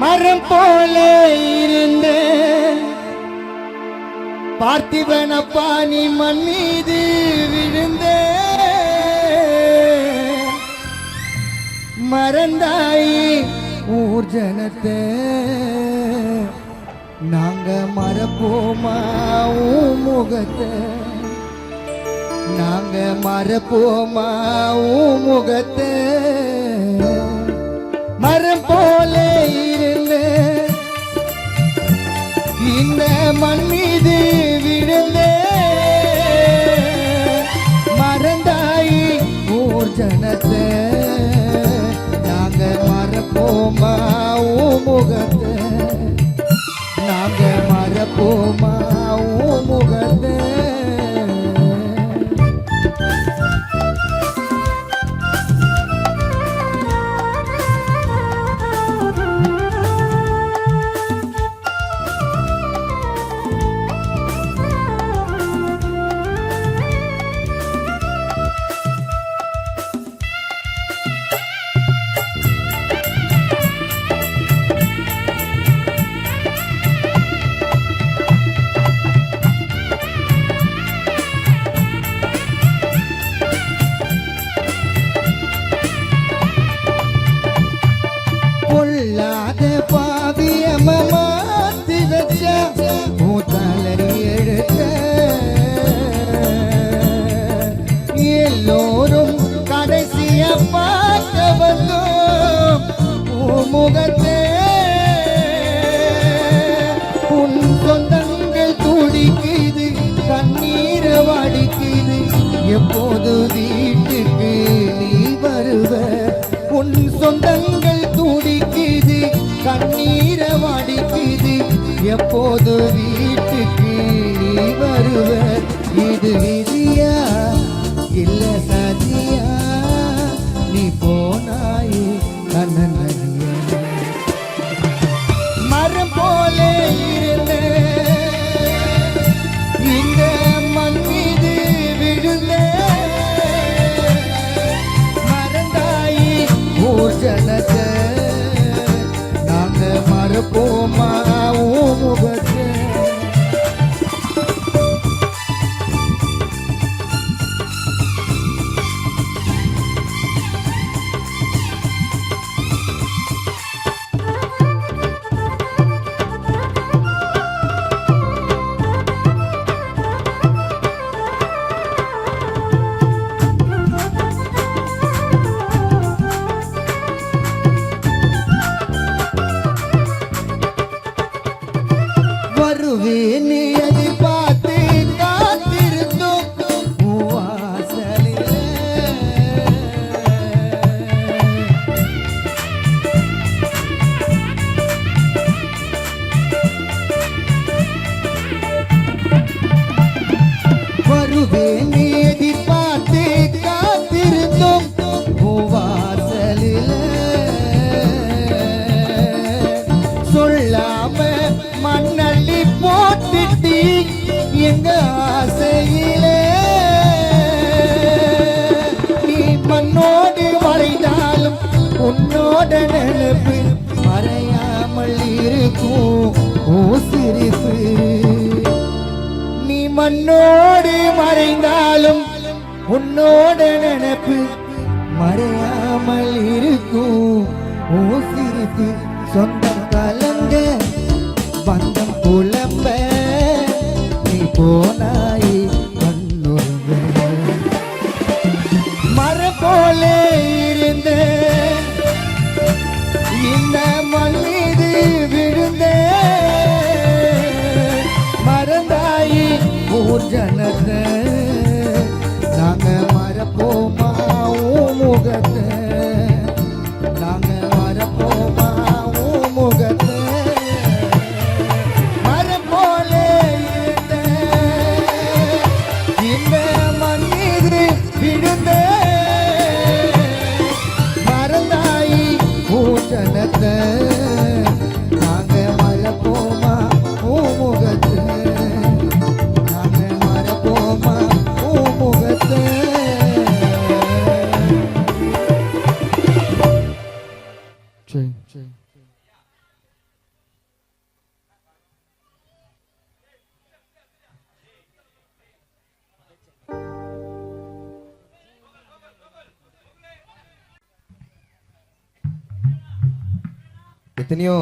மரம் போல இருந்த பார்த்திபனப்பா நீ மண் மீது விழுந்த மறந்தாயி ஊர் ஜனத்தை நாங்க மறப்போமா உன் முகத்தை நாங்க மறப்போமா உன் முகத்தை மரம் போல இருந்த இந்த மண் மீது விழுந்த மறந்தாயி ஊர் ஜனத்தை நாங்க மறப்போமா உன் முகத்தை நாங்க மறப்போமா உன் முகத்தை பொல்லாத பாவியம மாத்தி வச்ச மூத்தலரி எழுத்த எல்லோரும் கடைசிய பார்க்க வந்தோம் முகத்தே உன் சொந்தங்கள் துடிக்குது கண்ணீர் வடிக்குது எப்போது வீட்டுக்கு நீ வருவ உன் சொந்தங்கள் துடிக்குது கண்ணீர வடிக்குது எப்போது வீட்டுக்கு நீ வருவ இது விதியா இல்ல சதியா நீ போனாயே கண்ணனறிய மரம் போல இருந்த இந்த மண் மீது விழுந்த மறந்தாயி ஊர் ஜனத்தை நாங்க மறப்போமா உன் முகத்தை வருவேன்னு எதிர்பார்த்து காத்திருந்தோம் வாசலில் வருவேன்னு எதிர்பார்த்து காத்திருந்தோம் வாசலில் சொல்லாம மண்ணள்ளி போட்டுட்டி எங்க ஆசையிலே நீ மண்ணோடு மறைந்தாலும் உன்னோட நினைப்பு மறையாமல் இருக்கும் ஓ சிரிப்பு நீ மண்ணோடு மறைந்தாலும் உன்னோட நினைப்பு மறையாமல் இருக்கும் ஓ சிரிப்பு சொந்தம் கலங்க பந்தம் புலம்ப நீ போனாய் கண்ணுருங்க மரம் போல இருந்த இந்த மண் மீது விழுந்த மறந்தாயி ஊர் ஜனத்தை நாங்க மறப்போமா உன் முகத்தை நாங்க மறப்போமா உன் முகத்தை நாங்க மறப்போமா உன் முகத்தை நாங்க மறப்போமா உன் முகத்தை எத்தனையோ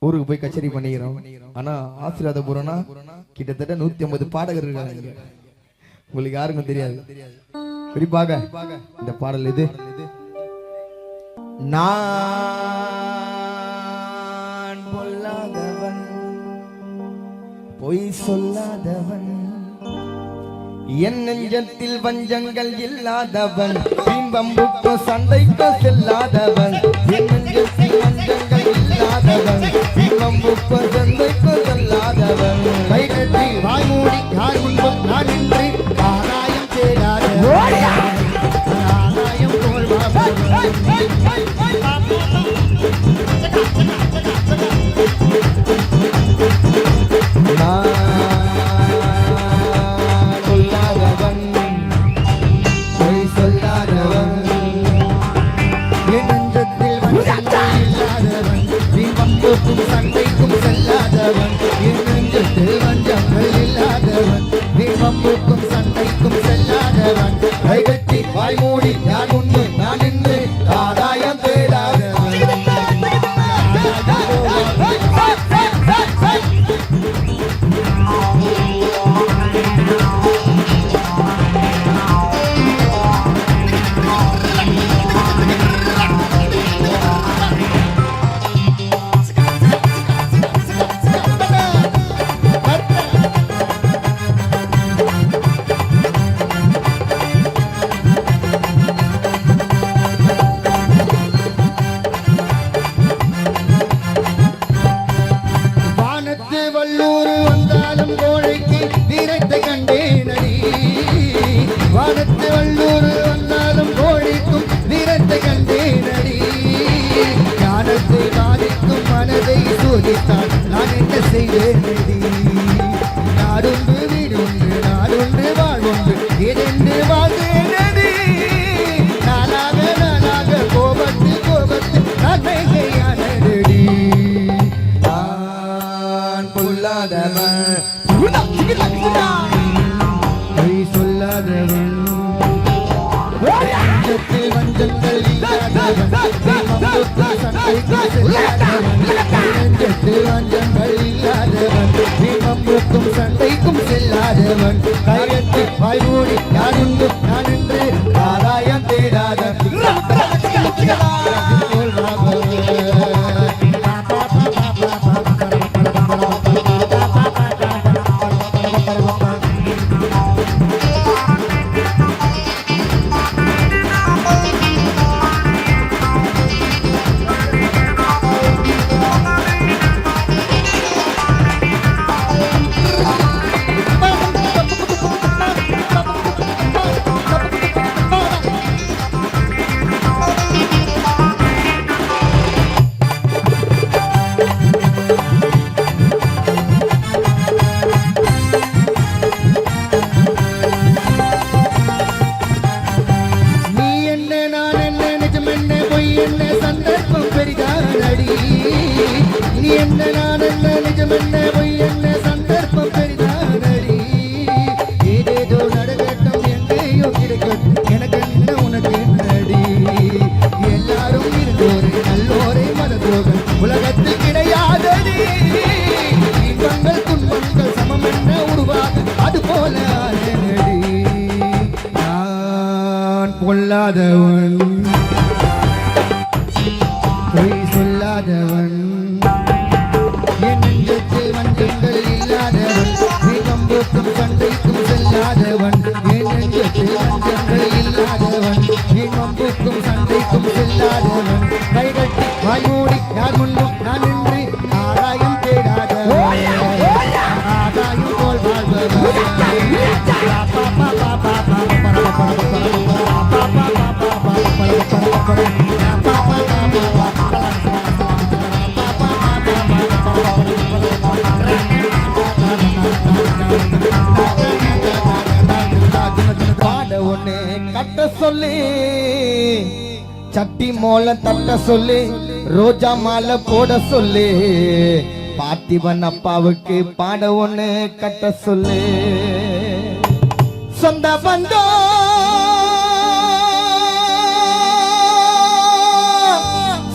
ஊருக்கு போய் கச்சேரி பண்ணிக்கிறோம். ஆனா ஆசீர்வாதபுரம்னா கிட்டத்தட்ட 150 பாடகர் இருக்காங்க. உங்களுக்கு யாருக்கும் தெரியாது. குறிப்பாக இந்த பாடல் இது நான் பொல்லாதவன் பொய் சொல்லாதவன் என் நெஞ்சத்தில் வஞ்சங்கள் இல்லாதவன் பிம்பம்புக்கோ சண்டைக்கோ செல்லாதவன் என் நெஞ்சத்தில் வஞ்சங்கள் இல்லாதவன் பிம்பம்புக்கோ சண்டைக்கோ செல்லாதவன் கை கட்டி வாய் மூடி யார் முன்பும் நான் நின்று ஆராயம் தேடாதவன் ஆராயம் போல் சண்டைக்கும் செல்லாதவன் என் நெஞ்சத்தில் வஞ்சங்கள் இல்லாதவன் நீம்புக்கும் சண்டைக்கும் செல்லாதவன் கைகட்டி வாய் மூடி யார் முன்பு நான் நின்று ஆதாயம் தேடாதவன் நான் என்ன செய்வேன் நாடுண்டு வீடுண்டு நாடுண்டு வாழ்வுண்டு இரண்டு வாழ்வேனடி நாளாக கோபத்து நன்மையானடி நான் பொல்லாதவன் பொய் சொல்லாதவன் வஞ்சங்கள் இல்லாதவன் சண்டைக்கு செல்லாதவன் வஞ்சங்கள் இல்லாதவன் தீபம்புக்கும் சண்டைக்கும் செல்லாதவன் கையெட்டு வாய்மூடி யாருண்டு நான் என்று ஆதாயம் தேடாத உலகத்தில் கிடையாதடி இன்பங்கள் துன்பங்கள் சமம் என்ன உருவாக அது போல நான் பொல்லாதவன் பொய் சொல்லாதவன் என் நெஞ்சத்தில் வஞ்சங்கள் இல்லாதவன் நீம்புக்கும் சண்டைக்கும் செல்லாதவன் என் நெஞ்சத்தில் வஞ்சங்கள் இல்லாதவன் நீம்புக்கும் சண்டைக்கும் செல்லாதவன் கைகட்டி வாய்மூடி யார் முன்பும் நான் நின்று ஆராயம் தேடாதவன் ஆதாயம் போல் வாழ்பவன் பாட ஒண்ணு கட்ட சொல்லி சட்டி மோல தட்ட சொல்லி ரோஜா மாலை போட சொல்லி பார்த்திபன் அப்பாவுக்கு பாட ஒண்ணு கட்ட சொல்லு சொந்த பந்தம்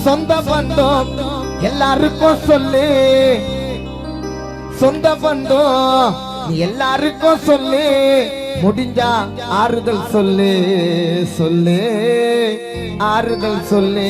சொந்த பந்தம் எல்லாருக்கும் சொல்லு, சொந்த பந்தம் எல்லாருக்கும் சொல்லு, முடிஞ்சா ஆறுதல் சொல்லு, சொல்லு ஆறுதல் சொல்லு.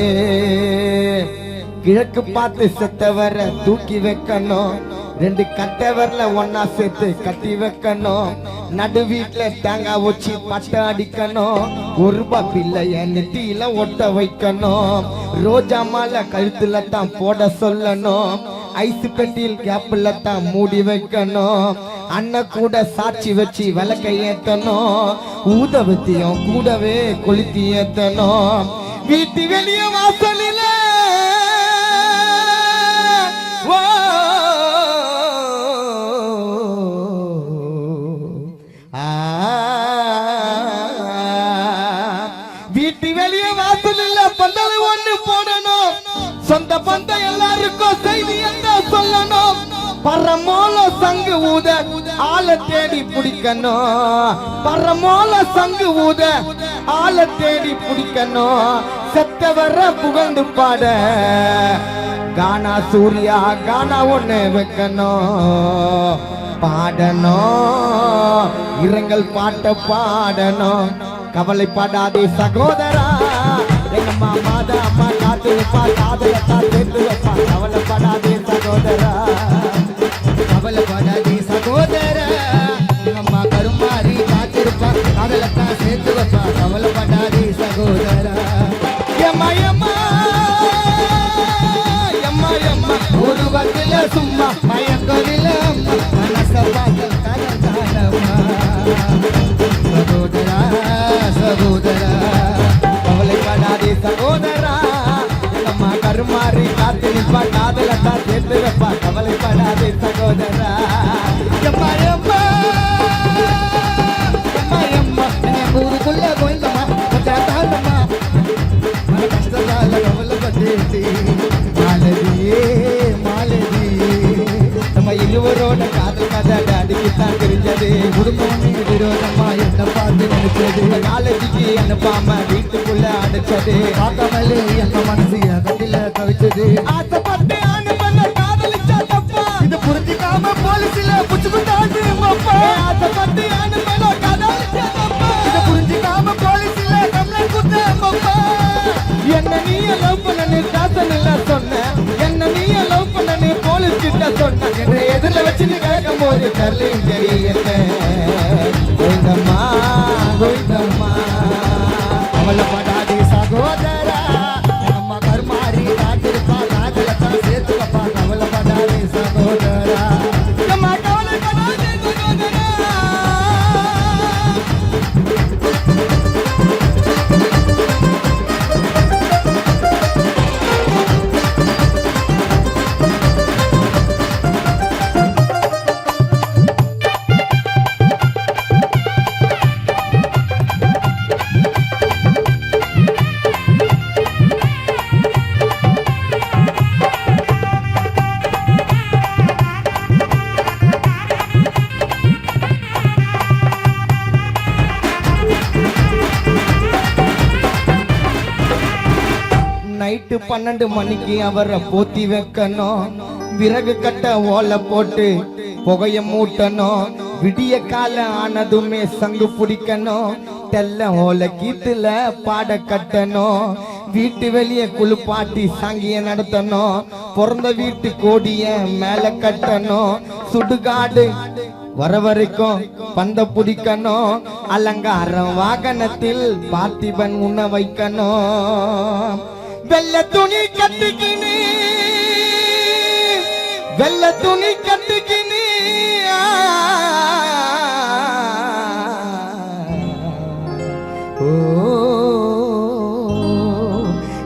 கிழக்கு பார்த்து செத்தவரை தூக்கி வைக்கணும், ரெண்டு கட்டவர்ல ஒன்னா சேர்த்து கட்டி வைக்கணும், நடு வீட்டுல தேங்காய் வச்சு பட்ட அடிக்கணும், ஒரு ரூபாய் பிள்ளைய நெத்தியில ஒட்ட வைக்கணும், ரோஜா மாலை கழுத்துல தான் போட சொல்லணும், ஐஸ் பெட்டியில் கேப்ல தான் மூடி வைக்கணும், அண்ணன் கூட சாட்சி வச்சு விளக்க ஏத்தணும், ஊதவத்தியும் கூடவே கொளுத்தி ஏத்தணும், வீட்டு வெளிய வாசலில வீட்டு வெளிய வாசலில் பந்தல் ஒண்ணு போடணும், சொந்த பந்தம் எல்லாருக்கும் செய்தி என்ன சொல்லணும், பரமோல சங்கு ஊத ஆளை தேடி பிடிக்கணும், பரமோல சங்கு ஊத ஆளை தேடி பிடிக்கணும், செத்தவர புகழ்ந்து பாட கானா சூர்யா கானா ஒண்ணு வைக்கணும், பாடணும் இரங்கல் பாட்ட பாடணும், கவலைப்படாதே சகோதரா, எங்க மாமாத அம்மா காத்து வைப்பா, காதலத்தா சேர்த்து வைப்பா, கவலைப்படாதே சகோதரா, கவலைப்படாதே சகோதரா, அம்மா கருமாறி காத்திருப்பா, காதலத்தா சேர்த்து வைப்பா, கவலைப்படாதே சகோதரா. எம்மா எம்மா எம்மா எம்மா ஒரு வகையில சும்மா மயக்கவில மனச பார்க்க கலந்தாடம்மா, சகோதரா சகோதரா, கவலைப்படாதே சகோதரா, அம்மா கருமாறி காத்து நிற்பா, காதலத்தா சேர்த்து வைப்பா, கவலைப்படாதே சகோதரா. எம்மா எம்மா எம்மா எம்மா ஊருக்குள்ள கோயிலம்மா தாண்டம்மா, மன கஷ்டத்தால கவலைப்பட்டேன் மாலதியே மாலதி, நம்ம இருவரோட காதல் கதை அடிக்கத்தான் தெரிஞ்சது, குடும்பம் விரோதமா என்ன பார்த்து நினைச்சது, காலேஜுக்கு அனுப்பாம வீட்டுக்குள்ள அடைச்சது, பார்க்காமலே என்ன மனசு கட்டில கவிச்சது, ஆசைப்பட்டு அனுப்பல காதலிச்சா தப்பா, இது புரிஞ்சிக்காம போலீஸ்ல புடிச்சுட்டாண்டு அப்பா, ஆசைப்பட்டு அனுப்பல காதலிச்சா தப்பா, இது புரிஞ்சிக்காம போலீஸ்ல கம்ப்ளைண்ட் கொடுத்த அப்பா, என்ன நீ லவ் பண்ணு காசன் இல்ல சொன்ன, என்ன நீ லவ் பண்ணு போலீஸ் கிட்ட சொன்ன, என்ற எதிரில வச்சு நீ கேட்கும் போது தரலையும் தெரியல, கோவிந்தம்மா கோவிந்தம்மா, கவலைப்படாதே சகோதரா, அம்மா கருமாறி காத்திருப்பா, காதலத்தான் சேர்த்து வைப்பா, கவலைப்படாதே சகோதரா, அம்மா கவலைப்படாதே சகோதரா. நைட்டு 12 மணிக்கு அவரை போத்தி வைக்கணும், விறகு கட்ட ஓலை போட்டு புகைய மூட்டணும், விடிய கால ஆனதுமே சங்கு பிடிக்கணும், தெல்ல ஓலை கீட்டுல பாட கட்டணும், வீட்டு வெளியே குளிப்பாட்டி சாங்கிய நடத்தணும், பிறந்த வீட்டு கோடிய மேல கட்டணும், சுடுகாடு வர வரைக்கும் பந்த பிடிக்கணும், அலங்காரம் வாகனத்தில் பார்த்திபன் உண்ண வைக்கணும், வெள்ள துணி கட்டுக்கினி வெள்ள துணி கட்டுக்கினி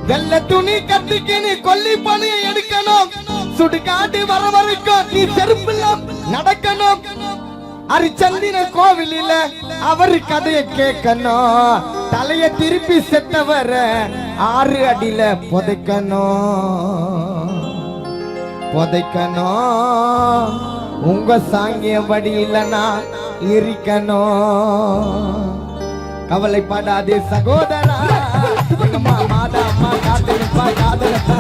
வெள்ள துணி கட்டுக்கினி கொல்லி பணியை எடுக்கணும், சுடுகாடு வர வரைக்கும் நீ செருப்புல நடக்கணும், அரிச்சந்தின கோவிலில அவரு கதையை கேட்கணும், தலைய திருப்பி செத்தவர 6 அடியில புதைக்கணும் புதைக்கணும், உங்க சாங்கிய வடியிலனா எரிக்கணும், கவலைப்படாதே சகோதரா, மாதா அம்மா காத்து நிற்பா, காதலத்தா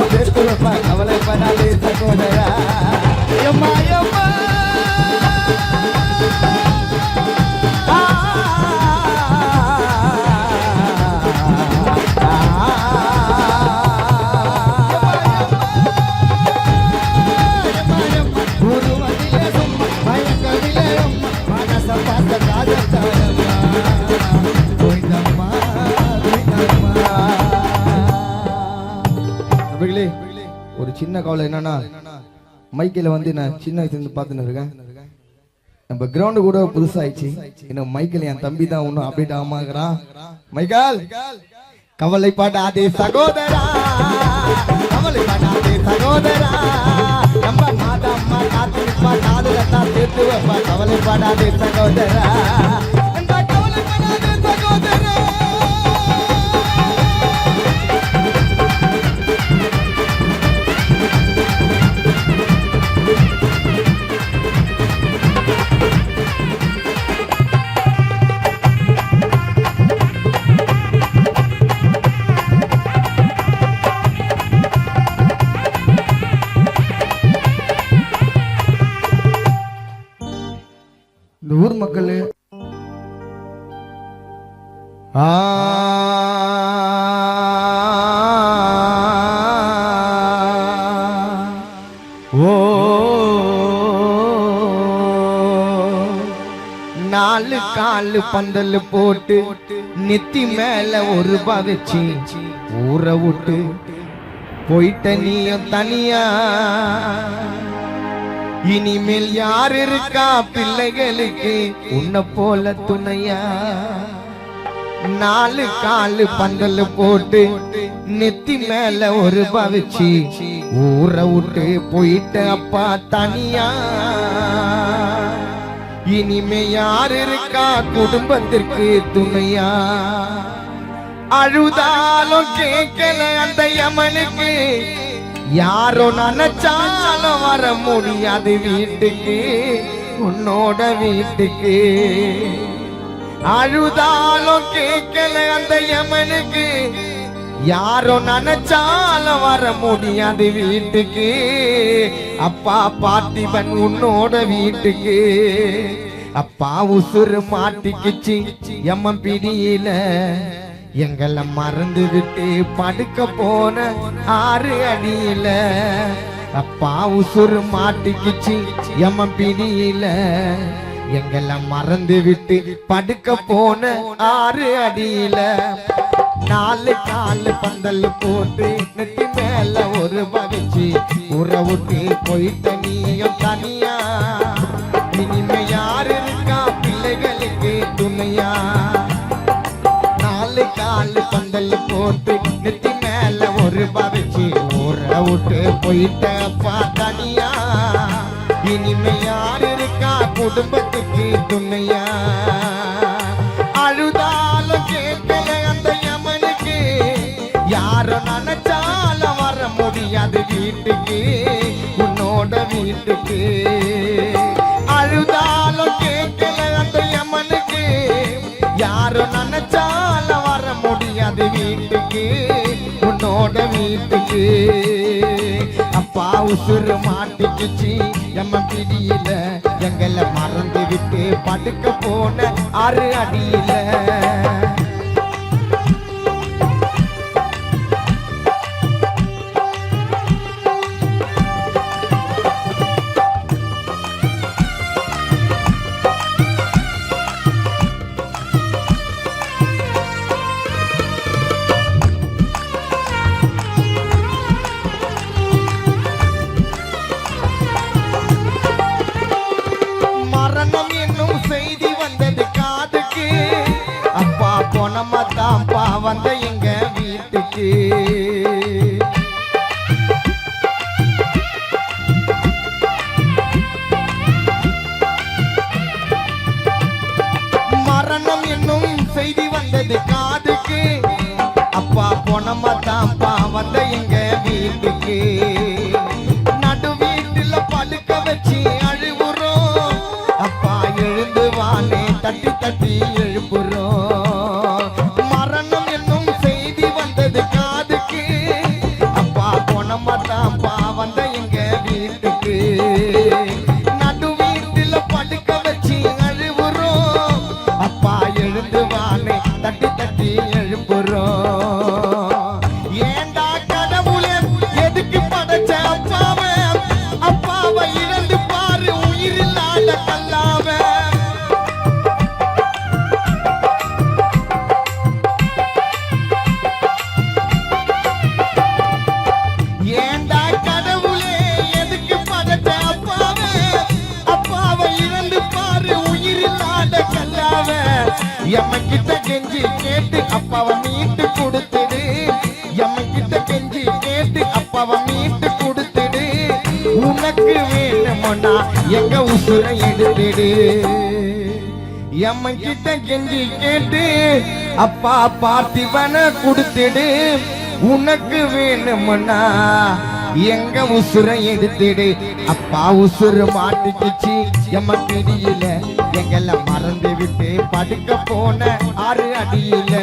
ஒரு சின்ன கவலை என்னன்னா மைக்கில் வந்து நான் சின்ன வயசுலேருந்து பார்த்துன்னு இருக்கேன். நம்ம கிரவுண்டு கூட புதுசாயிடுச்சு. இன்னும் மைக்கேல் என் தம்பி தான் ஒன்றும் அப்டேட் ஆமாங்கிறான். மைக்கேல் கவலைப்படாதே சகோதரா, கவலைப்படாதே சகோதரா, நம்ம மாதம்மா காத்திருப்பா, காதுல தான் சேர்த்து வைப்பா. கவலைப்படாதே சகோதரா, கவலைப்படாதே சகோதரா. இந்த ஊர் மக்கள் நாலு காலு பந்தல் போட்டு நெத்தி மேல ஒரு ரூபா வச்சு ஊரை விட்டு போயிட்ட நீயும் தனியா. இனிமேல் யார் இருக்கா பிள்ளைகளுக்கு உன்னை போல துணையா? நாலு காலு பந்தல் போட்டு நெத்தி மேல ஒரு பவிச்சு ஊரை விட்டு போயிட்ட அப்பா தனியா. இனிமே யார் இருக்கா குடும்பத்திற்கு துணையா? அழுதாலும் கேட்கல அந்த யமனுக்கு, யாரோ நினைச்சாலும் வர முடியாது வீட்டுக்கு, உன்னோட வீட்டுக்கு. அழுதாலும் கேட்கல அந்த யமனுக்கு, யாரோ நினைச்சாலும் வர முடியாது வீட்டுக்கு. அப்பா பார்த்திபன் உன்னோட வீட்டுக்கு. அப்பா உசுறு மாட்டிக்குச்சு யமன் பிடியில, எங்களை மறந்து விட்டு படுக்க போன 6 அடியில. அப்பா உசுறு மாட்டிக்குச்சு யமன் பிடியில, எங்களை மறந்து விட்டு படுக்க போன 6 அடியில. 4 காலு பந்தல் போட்டு நெத்தி மேல ஒரு பவிச்சு ஊரை விட்டு போயிட்ட நீயும் தனியா. இனிமே யாரு இருக்கா பிள்ளைகளுக்கு துணையா? 4 காலு பந்தல் போட்டு நெத்தி மேல ஒரு பவிச்சு ஊரை விட்டு போயிட்ட அப்பா தனியா. இனிமே யாரு இருக்கா குடும்பத்துக்கு துணையா? அழுதாலும் கேட்கல அந்த யமனுக்கு, யாரோ நினைச்சாலும் வர முடியாது வீட்டுக்கு, உன்னோட வீட்டுக்கு. அழுதாலும் கேட்கல அந்த யமனுக்கு, யாரோ நினைச்சாலும் வர முடியாது வீட்டுக்கு, உன்னோட வீட்டுக்கு. அப்பா உசுறு மாட்டிக்குச்சு யமன் பிடியில, எங்களை மறந்து விட்டு படுக்க போன 6 அடியில. செய்தி வந்தது காதுக்கு, அப்பா போனமா தான்ப்பா வந்த எங்க வீட்டுக்கு. மரணம் என்னும் செய்தி வந்தது காதுக்கு, அப்பா போனமா தான்ப்பா வந்த எங்க வீட்டுக்கு. நடு வீட்டுல படுக்க வச்சு அழுவுறோம், அப்பா எழுந்து வானே தட்டி தட்டி எழுப்புறோம். மரணம் கிட்ட கெஞ்சி கேட்டு அப்பாவை மீட்டு கொடுத்துடு. கிட்ட கெஞ்சி கேட்டு அப்பாவை மீட்டு கொடுத்துடு. உனக்கு வேணுமோனா எங்க உசுரை எடுத்துடு. கிட்ட கெஞ்சி கேட்டு அப்பா பார்த்திபனை கொடுத்துடு. உனக்கு வேணுமோனா எங்க உசுரை எடுத்துடு. அப்பா உசுறு மாட்டிக்குச்சு எம்ம பிடியில. எங்களை மறந்து விட்டு படுக்க போன 6 அடியில.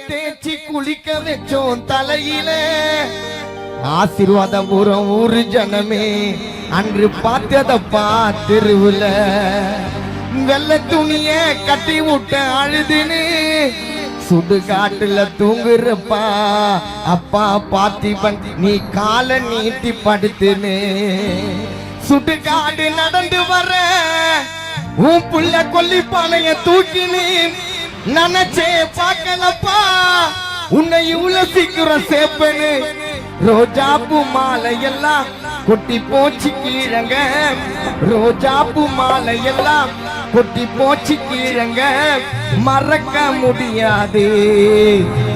தேய்ச்சி குளிக்க வச்சோம் தலையில. ஆசீர்வாதம் பூரம் ஊரு ஜனமே அன்று பார்த்ததப்பா தெருவுல. வெள்ளை துணிய கட்டி விட்ட அழுதுன்னு சுடுகாட்டுல தூங்குறப்பா அப்பா பார்த்திபன் நீ காலை நீட்டி படுத்துன்னு. சுடுகாடு நடந்து வர உன் புள்ள கொல்லி பானைய தூக்கினு நினைச்சே பார்க்கலப்பா உன்னை இவ்வளவு சீக்கிரம் சேப்பனு. ரோஜாப்பூ மாலை எல்லாம் கொட்டி போச்சு கீழங்க. ரோஜாப்பூ மாலை எல்லாம் கொட்டி போச்சு கீழங்க. மறக்க முடியாது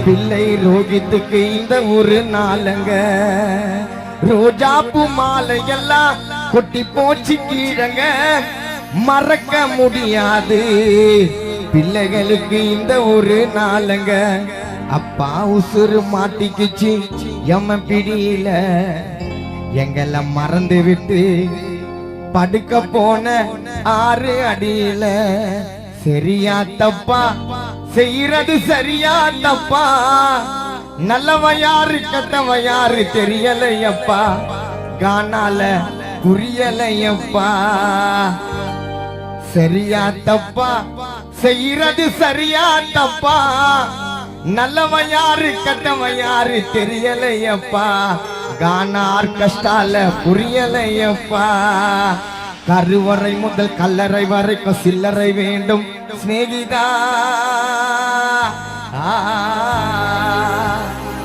பிள்ளை ரோகித்துக்கு இந்த ஒரு நாளங்க. ரோஜாப்பூ மாலை எல்லாம் கொட்டி போச்சு கீழங்க. மறக்க முடியாது பிள்ளைகளுக்கு இந்த ஒரு நாளுங்க. அப்பா உசுறு மாட்டிக்குச்சு எம்ம பிடியில. எங்களை மறந்து விட்டு படுக்க போன 6 அடியில. சரியா தப்பா செய்யறது சரியா தப்பா? நல்லவ யாரு கெட்டவ யாரு தெரியலையப்பா. கானால புரியலையப்பா. சரியா தப்பா செய்யறது சரியா தப்பா? நல்லவ யாரு கெட்டவ யாரு தெரியலையப்பா. கானார் கஷ்டால புரியலையப்பா. கருவறை முதல் கல்லறை வரைக்கும் சில்லறை வேண்டும் சிநேகிதா.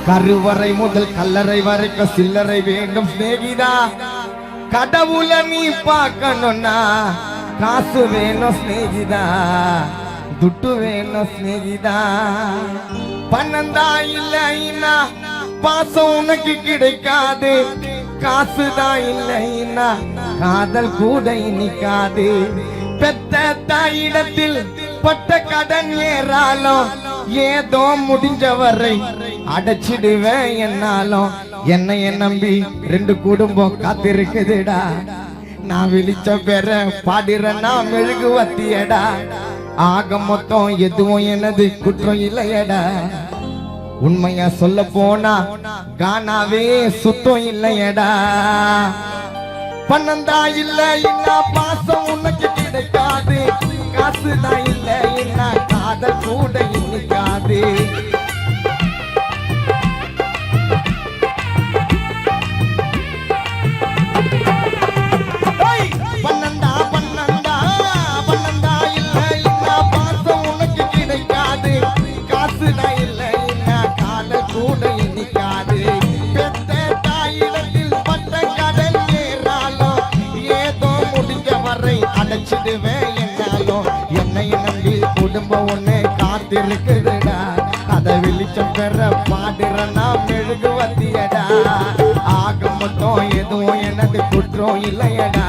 கருவறை முதல் கல்லறை வரைக்கும் சில்லறை வேண்டும் சிநேகிதா. கடவுளை நீ பார்க்கணும்னா காசு வேணும் ஸ்நேகிதா. துட்டு வேணும் ஸ்நேகிதா. பணந்தா இல்லைன்னா பாசம் உனக்கு கிடைக்காது. காசுதான் இல்லைன்னா காதல் கூட இனிக்காது. பெத்த தாயிடத்தில் பட்ட கடன் ஏறாலும் ஏதோ முடிஞ்சவரை அடைச்சிடுவேன் என்னாலும். என்னைய நம்பி 2 குடும்பம் காத்திருக்குதுடா. நான் விழிச்ச பெற பாடுறேன்னா மெழுகு வத்தியடா. ஆக மொத்தம் எதுவும் எனது குற்றம் இல்லையடா. உண்மையா சொல்ல போனா கானாவே சுத்தம் இல்லையடா. பணந்தா இல்லைன்னா பாசம் உனக்கு கிடைக்காது. காசுதான் இல்லைன்னா காதல் கூட இன்னிக்காது. அடைச்சிடுவேன் என்னாலும் என்னை நம்பி குடும்பம் ஒண்ணு காத்திருக்குதுடா. அதை வெளிச்சம் பெற பாடுறனா மெழுகு வத்தியடா. ஆக மொத்தம் எதுவும் எனது குற்றம் இல்லையடா.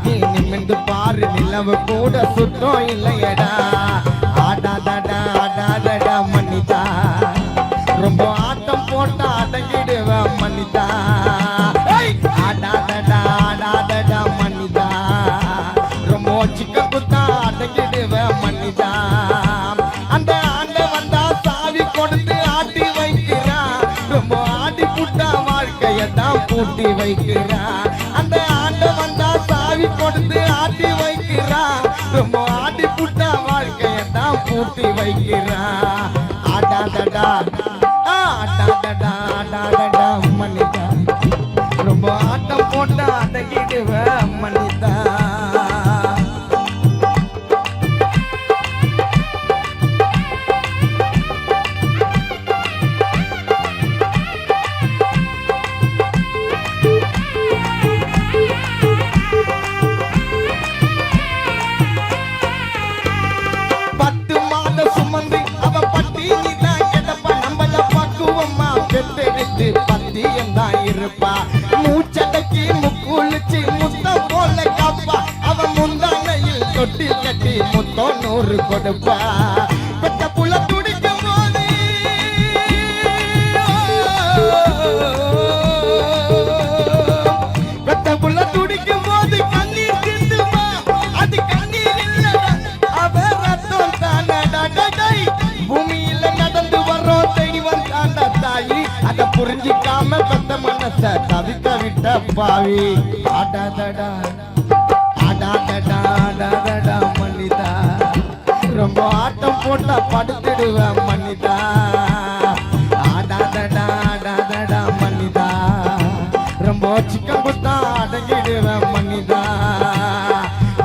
நீ நிமிந்து பாரு நிலவு கூட சுத்தம் இல்லையடா. ஆடாதடா ஆடாதடா மன்னிதா. ரொம்ப ஆட்டம் போட்டா அடங்கிடுவேன் மன்னிதா. ஆடாதடா ஆடாதடா மன்னிதா. ரொம்ப சிக்க குத்தா அடங்கிடுவேன் மன்னிதா. அந்த ஆண்ட வந்தா சாவி கொடுத்து ஆட்டி வைக்கிறான். ரொம்ப ஆடி புட்டா வாழ்க்கையத்தான் பூட்டி வைக்கிறான். அந்த ஆண்ட வந்தா ஊட்டி வைக்கிறா ஆடாதடா ஆடாதடா ஆடாதடா மனிதா ரொம்ப ஆட்டம் போட்டா அடங்கிடுவ மனிதா மூச்சடக்கி முக்குளிச்சு முத்தம் போல காப்பா அவ முந்தானையில் தொட்டி கட்டி முத்தம் 100 கொடுப்பா பெத்த புள்ள துடிக்கும் போது பெத்த புள்ள துடிக்கும் போது கண்ணீர் சிந்துமா அது கண்ணீர் இல்ல அவ ரத்தம் தானடா பூமியில நடந்து வரோம் தெய்வம் தாண்டா தாயி அத புரிஞ்சிக்காம பெத்த மனச தவிக்க விட்ட பாவி ஆடாதடா ஆடாதடா ஆடாதடா மனிதா ரொம்ப ஆட்டம் போட்டா படுத்துடுவ மனிதா ஆடாதடா ஆடாதடா மனிதா ரொம்ப சிக்கன் குத்தா அடங்கிடுவ மனிதா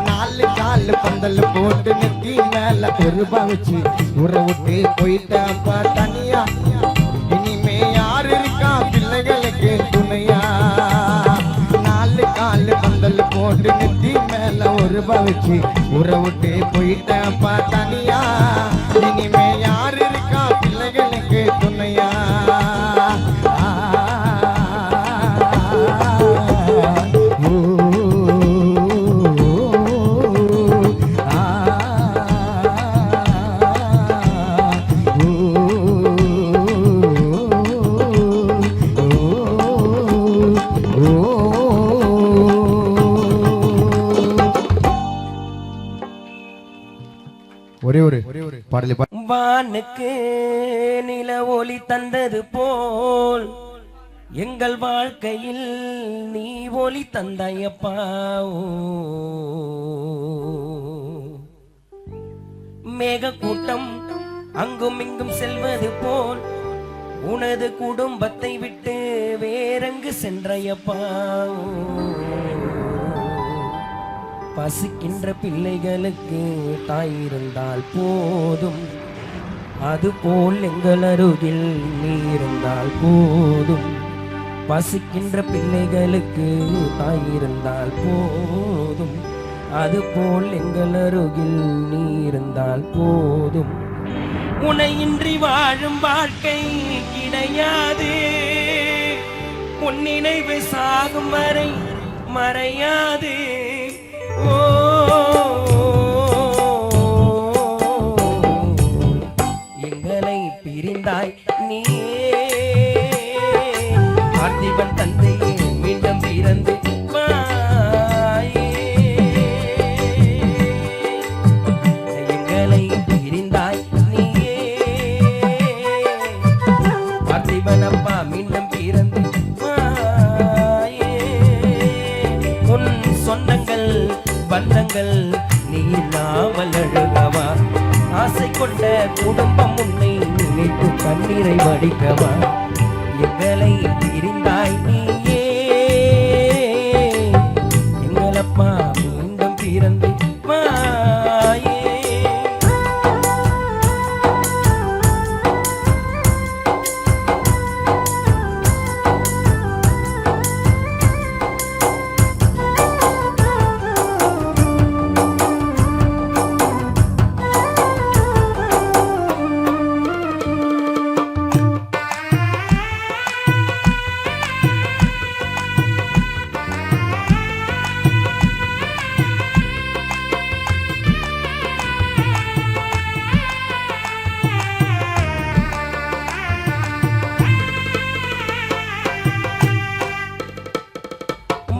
4 கால் பந்தல் போட்டு நெத்தி மேல பெருபா வச்சு ஊற விட்டு போயிட்டப்பா தனியா இனிமே யார் இருக்கா பிள்ளைகளுக்கு துணையா 4 கால் பந்தல் போட்டு நெத்தி மேல ஒரு வச்சு ஊற விட்டு போயிட்டப்பா தனியா இனிமே யார் இருக்கா பிள்ளைகளுக்கு துணையா ஒரே பாடலை வானுக்கு நில ஒளி தந்தது போல் எங்கள் வாழ்க்கையில் நீ ஒளி தந்தாயப்பா மேக கூட்டம் அங்கும் இங்கும் செல்வது போல் உனது குடும்பத்தை விட்டு வேறெங்கு சென்றையப்பா பசிக்கின்ற பிள்ளைகளுக்கு தாய் இருந்தால் போதும் அதுபோல் எங்கள் அருகில் நீ இருந்தால் போதும் பசிக்கின்ற பிள்ளைகளுக்கு தாய் இருந்தால் போதும் அதுபோல் எங்கள் அருகில் நீ இருந்தால் போதும் உன்னையின்றி வாழும் வாழ்க்கை கிடையாது உன் நினைவு சாகும் வரை மறையாது எங்களை பிரிந்தாய் நீயே பார்த்திபன் தந்தையே மீண்டும் பிறந்து எங்களை பிரிந்தாய் நீயே பார்த்திபன் அப்பா மீண்டும் பிறந்து உன் சொந்தங்கள் பந்தங்கள் நீ இல்லாமல் அழுகவா ஆசை கொண்ட குடும்பம் உன்னை நினைத்து கண்ணீரை வடிக்கவா எங்களை பிரிந்தாய் நீயே எங்களப்பா மீண்டும் பிறந்து வாயே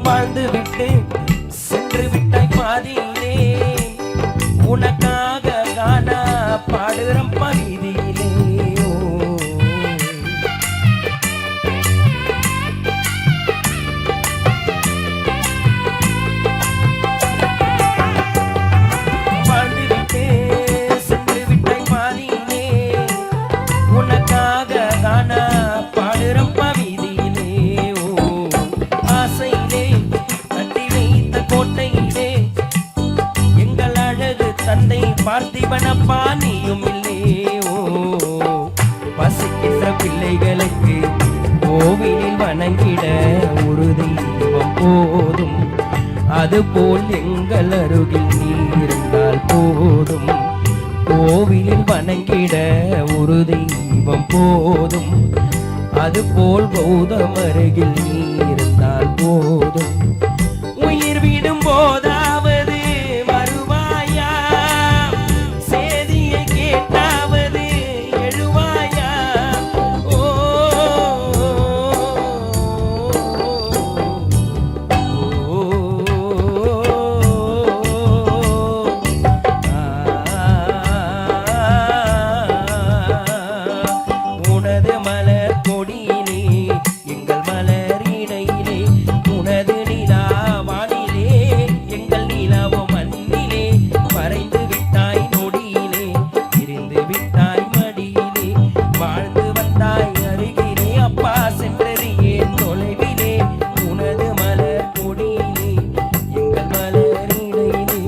வாழ்ந்து விட்டு சென்று விட்டாய் பாதியிலே உனக்காக கானா பாடுறம் பகுதியிலே வாழ்ந்து விட்டு சென்று விட்டாய் பார்த்திபனப்பா நீயும் இல்லையோ பசிக்கின்ற பிள்ளைகளுக்கு கோவிலில் வணங்கிட ஒரு தெய்வம் போதும் அதுபோல் எங்கள் அருகில் நீ இருந்தால் போதும் கோவிலில் வணங்கிட ஒரு தெய்வம் போதும் அதுபோல் கௌதம் அருகில் நீ இருந்தால் போதும் உயிர் விடும் போதாவது வருவாயா சேதியை கேட்டாவது எழுவாயா ஓ உனது மலர் கொடியிலே எங்கள் மலர் இடையிலே உனது நிலா வானிலே எங்கள் நிலாவோ மண்ணிலே மறைந்து விட்டாய் நொடியிலே பிரிந்து விட்டாய் மடியிலே வாழ்ந்து வந்தாய் அருகிலே அப்பா சென்றது ஏன் தொலைவிலே உனது மலர் கொடியிலே எங்கள் மலர் இடையிலே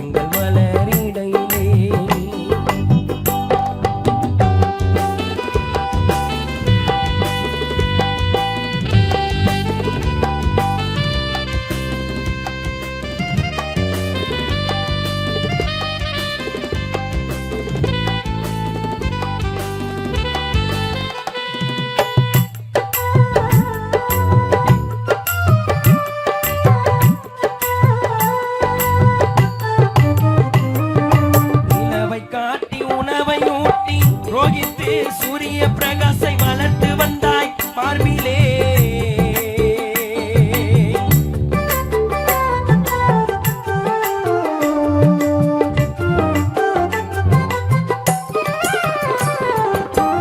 எங்கள் மலர் இடையிலே நிலவை காட்டி உணவை ஊட்டி ரோகித்து சூரிய பிரகாசை வளர்த்து வந்தாய் பார்விலே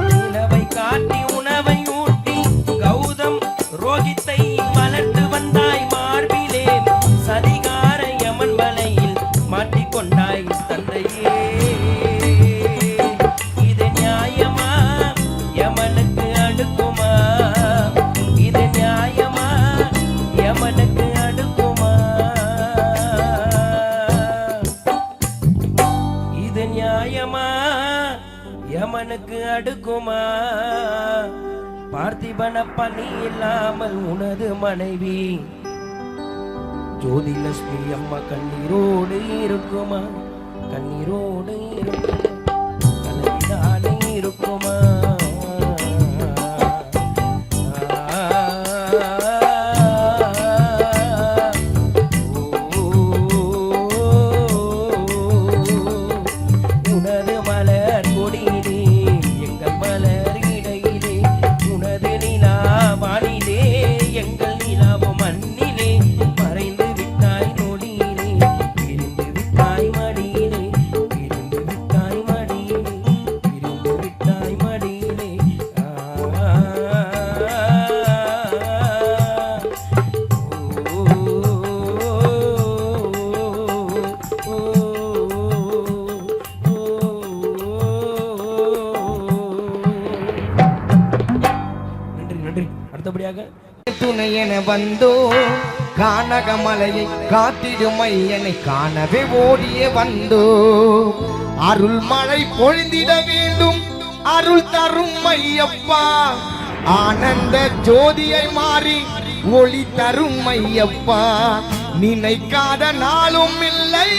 நிலவை காட்டி உணவை ஊட்டி கௌதம் ரோகித்தை வளர்த்து வந்தாய் மார்பிலே சதிகார யமன் வலையில் மாட்டிக்கொண்டாய் தந்தையே இது நியாயமா யமனுக்கு அடுக்குமா இது நியாயமா யமனுக்கு அடுக்குமா இது நியாயமா யமனுக்கு அடுக்குமா பார்த்திபனப்பா நீ இல்லாமல் உனது மனைவி ஜோதிலட்சுமி அம்மா கண்ணீரோடு இருக்குமா கண்ணீரோடு இருக்குமா கலங்கினாலே இருக்குமா உனது மலர் கொடியிலே எங்கள் மலர் இடையிலே உனது நிலா வானிலே எங்கள் நிலாவோ மண்ணிலே மறைந்து விட்டாய் நொடியிலே பிரிந்து விட்டாய் மடியிலே பிரிந்து விட்டாய் மடியிலே பிரிந்து விட்டாய் மடியிலே நன்றி நன்றி அடுத்தபடியாக துணையென வந்தோ கானகமலையை காத்திடும் ஐயனை காணவே ஓடிய வந்தோ அருள் மழை பொழிந்திட வேண்டும் அருள் தரும் ஐயப்பா ஆனந்த ஜோதியை மாறி ஒளி தரும் ஐயப்பா நினைக்காத நாளும் இல்லை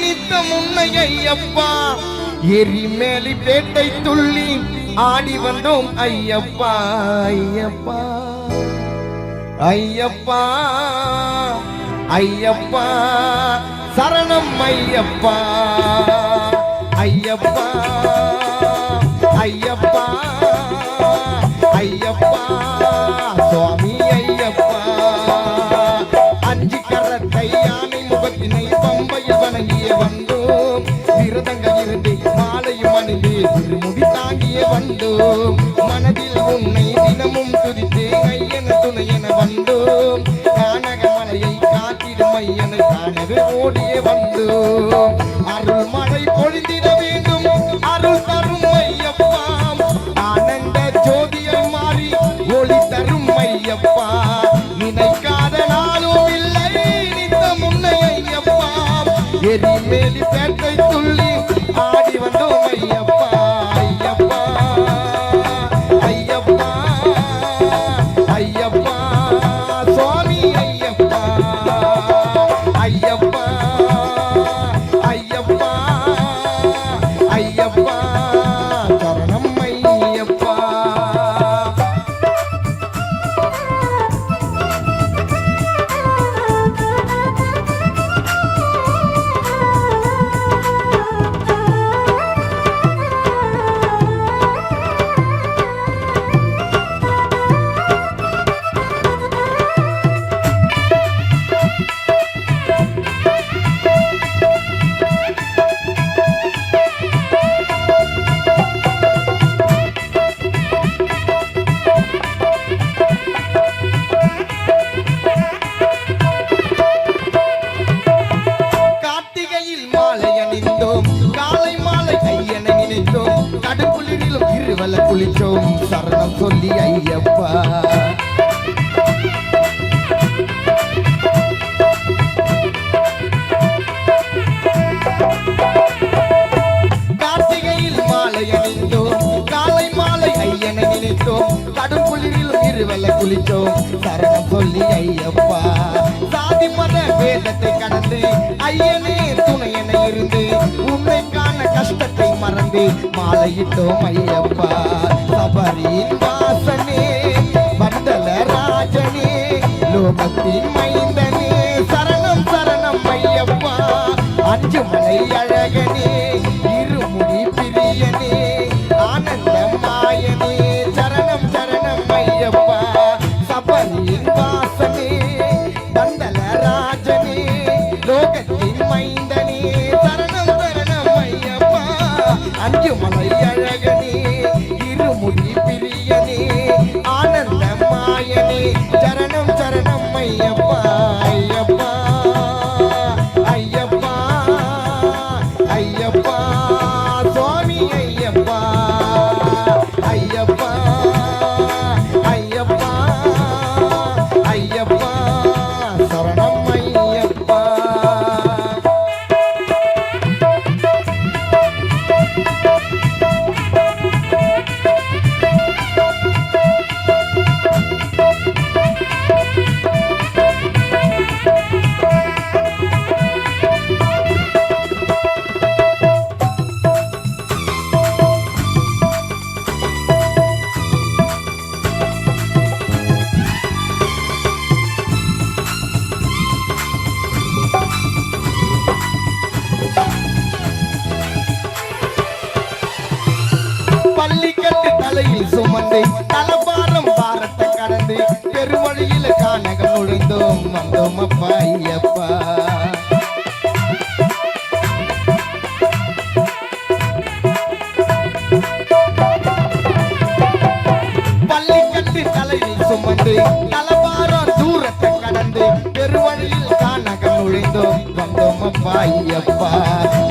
நித்தம் உன்னை ஐயப்பா எரிமேலி பேட்டை துள்ளி ஆடி வந்தோம் ஐயப்பா ஐயப்பா ஐயப்பா ஐயப்பா சரணம் ஐயப்பா ஐயப்பா ஐயப்பா ஐயப்பா சுவாமி ஐயப்பா அஞ்சு கரத்தை யானை முகத்தினை பம்பையில் வணங்கிய வந்தோம் விரதங்க இருந்து மாலையும் அணிந்து திருமுடி தாங்கிய வந்தோம் மனதில் உன்னை தினமும் துதித்து ஐயன துணையென வந்தோம் கானகமலையை காத்திடும் ஐயனை காணவே ஓடிய வந்தோம் அருள் மழை பொழிந்திட வேண்டும் அருள் தரும் ஐயப்பா ஆனந்த ஜோதியை மாறி ஒளி தரும் ஐயப்பா நினைக்காத நாளும் இல்லை நித்த முன்னை ஐயப்பா எரிமேலி பேட்டை துள்ளி ஆடி ஐயப்பா சரணம் ஐயப்பா. கார்த்திகையில் மாலை அணிந்தோம், காலை மாலை ஐயனை நினைத்தோம், கடுங்குளிரிலும் இருவல குளித்தோம், சரணம் சொல்லி ஐயப்பா. கார்த்திகையில் மாலை அணிந்தோம், காலை மாலை ஐயனை நினைத்தோம், கடுங்குளிரிலும் இருவல குளித்தோம், சரணம் சொல்லி ஐயப்பா. சாதி மத வேதத்தை கடந்து ஐயனே துணையென இருந்து உன்னை காண கஷ்டத்தை மறந்து மாலையிட்டோம் ஐயப்பா. சபரியின் வாசனே மண்டல ராஜனே லோகத்தின் மைந்தனே சரணம் சரணம் ஐயப்பா. அஞ்சு மலை அழகனே இருமுடி பிரியனே ஆனந்த மாயனே சரணம் சரணம் ஐயப்பா. சபரியின் வாசனே மண்டல ராஜனே லோகத்தின் மைந்தனே சரணம் சரணம் ஐயப்பா. அஞ்சு மலை அழகனே இருமுடி பிரியனே ஆனந்த மாயனே சரணம் சரணம் ஐயப்பா. ஐயப்பா ஐயப்பா ஐயப்பா சுவாமி ஐயப்பா. ஐயப்பா ஐயப்பா ஐயப்பா சரணம் ஐயப்பா. பள்ளிக்கட்டு தலையில் சுமந்து தலபாரம் பாரத்தை கடந்து பெருவழியில கானகம் நுழைந்தோம் வந்தோம் அப்பா ஐயப்பா. பள்ளிக்கட்டு தலையில் சுமந்து தலபாரம் தூரத்தை கடந்து பெருவழியில் கானகம் நுழைந்தோம் வந்தோம் அப்பா ஐயப்பா.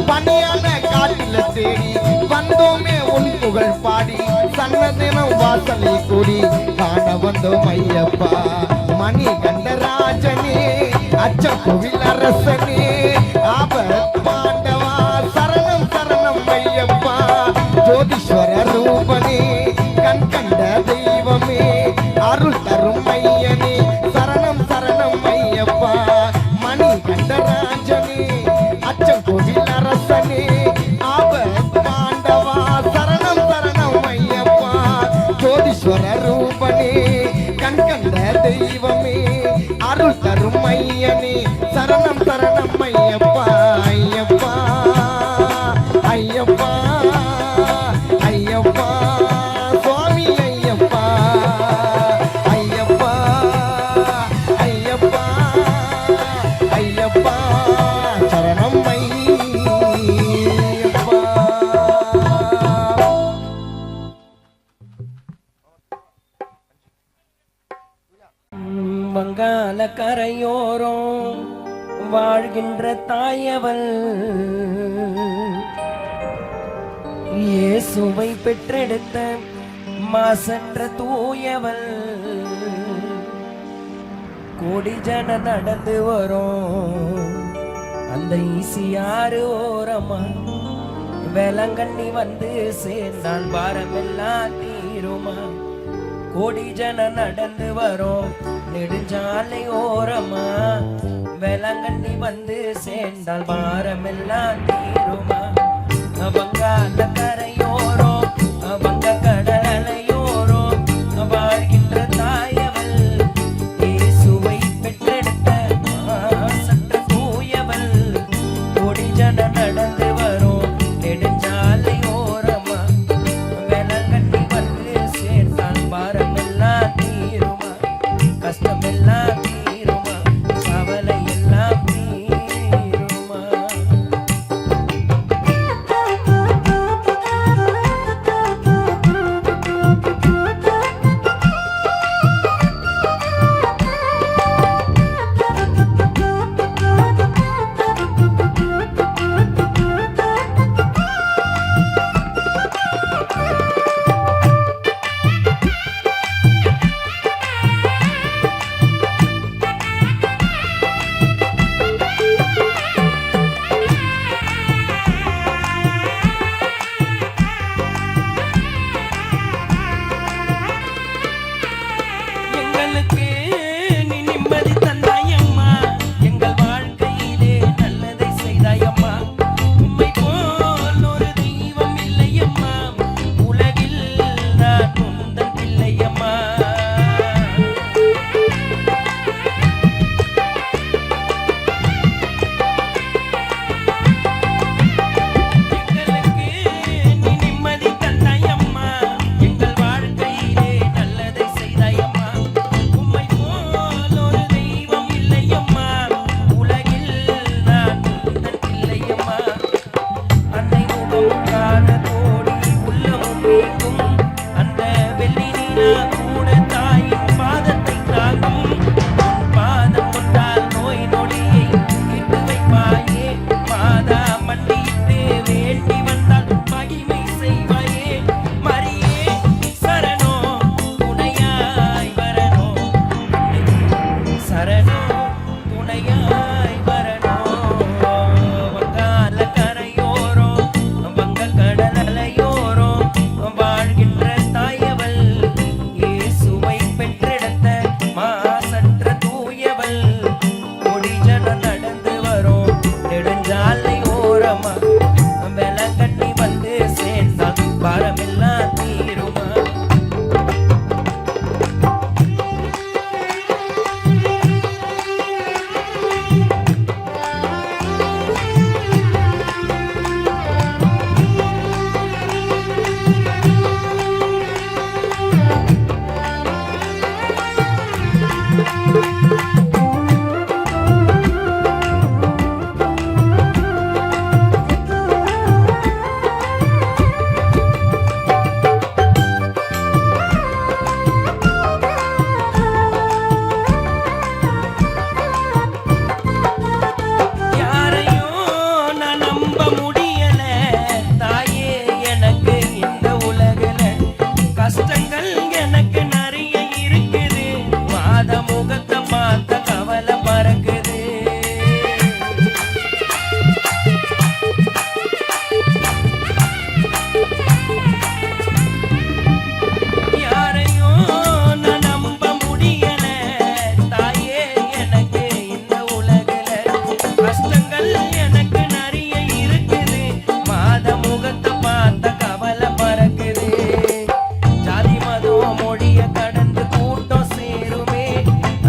பணியான காட்டில தேடி வந்தோமே உன் புகழ் பாடி சன்னதினம் வாசலை கூடி காண வந்தோம் ஐயப்பா. மணி கண்டராஜனே அச்ச கோவில் அரசனே ஆபத் பாண்டவா சரணம் சரணம் ஐயப்பா. ஜோதீஸ்வர ரூபனே கண் கண்ட தெய்வமே அருள் தரும் ஐயனே சரணம் சரணம் ஐயப்பா. மணி கண்டராஜனே அச்ச கோவில் அரசனே ஆபத் பாண்டவா சரணம் சரணம் ஐயப்பா. ஜோதீஸ்வர ரூபனே கண் கண்ட தெய்வமே அருள் தரும் ஐயனே சரணம் சரணம் ஐயப்பா. ஐயப்பா ஐயப்பா ஐயப்பா சுவாமி ஐயப்பா. ஐயப்பா ஐயப்பா ஐயப்பா சரணம் ஐயப்பா. வங்காள கரையோரம் வாழ்கின்ற தாயவள் இயேசுவை பெற்றெடுத்த மாசற்ற தூயவள். கோடி ஜன நடந்து வரும் அந்த ஈசியாறு ஓரமா வேளங்கண்ணி வந்து சேர்ந்தால் பாரமெல்லாம் தீருமா. கோடி ஜன நடந்து வரும் நெடுஞ்சாலை ஓரமா வேளங்கண்ணி வந்து சேர்ந்தால் பாரமெல்லாம் தீருமா. வங்காள கரையோரம் வங்க கடலையோரம் வாழ்கின்ற தாயவள் இயேசுவை பெற்றெடுத்த சற்று தூயவள் கொடி ஜன நடந்து வரும் நெடுஞ்சாலையோரமா வெலங்கட்டி வந்து சேர்ந்தால் பாரமெல்லாம் தீருமா கஷ்டமெல்லாம் தீருமா கவலை எல்லாம் தீருமா எங்களுக்கு நீ நிம்மதி தந்தாயம்மா எங்கள் வாழ்க்கையிலே நல்லதை செய்தாயம்மா உம்மை போல் ஒரு தெய்வம் இல்லையம்மா உலகில் நான் உந்தன் பிள்ளையம்மா எங்களுக்கு நீ நிம்மதி தந்தாயம்மா எங்கள் வாழ்க்கையிலே நல்லதை செய்தாயம்மா உம்மை போல் ஒரு தெய்வம் இல்லையம்மா உலகில் நான் உந்தன் பிள்ளையம்மா அன்னை முகம் காண கோடி உள்ளமும் மீட்டும் அந்த வெள்ளி நீரா கூட தாயின் பாதத்தை தாங்கும் உன் பாதம் கொண்டால் நோய் நொடியை தீர்த்து வைப்பாயே மாதா மண்டியிட்டு வேண்டி வந்தால் மகிமை செய்வாயே மரியே சரணோ துணையாய் வரனோ சரணோ துணையாய் வரனோ வங்காள கரையோரம் வங்க கடலையோரம் வாழ்கின்ற தாயவள் இயேசுவை பெற்றெடுத்த மாசற்ற தூயவள் கொடி ஜன நடந்து வரும் நெடுஞ்சாலை ஓரமா வெலங்கட்டி வந்து சேர்ந்தால் பாரமெல்லாம் தீருமா யாரையும் நான் நம்ப முடியல தாயே எனக்கு இந்த உலகுல கஷ்டங்கள் எனக்கு நிறைய இருக்குது மாத முகத்தை பார்த்த கவலை பறக்குது யாரையும் நான் நம்ப முடியல தாயே எனக்கு இந்த உலகுல கஷ்டங்கள் எனக்கு நிறைய இருக்குது மாத முகத்தை பார்த்த கவலை பறக்குது ஜாதி மதம் மொழிய கடந்து கூட்டம் சேருமே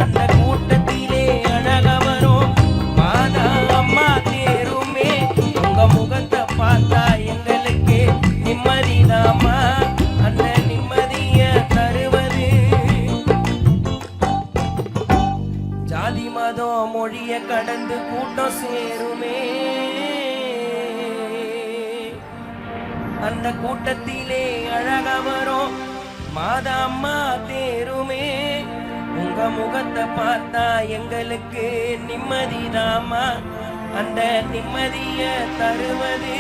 அந்த கூட்டத்திலே அழக வரும் மாதா அம்மா தேருமே உங்க முகத்தை பார்த்தா எங்களுக்கு நிம்மதிதாம்மா அந்த நிம்மதிய தருவது ஜாதி மதம் மொழிய கடந்து கூட்டம் சேருமே அந்த கூட்டத்திலே அழக வரும் மாதா அம்மா தேருமே உங்க முகத்தை பார்த்தா எங்களுக்கு நிம்மதிதாம்மா அந்த நிம்மதிய தருவது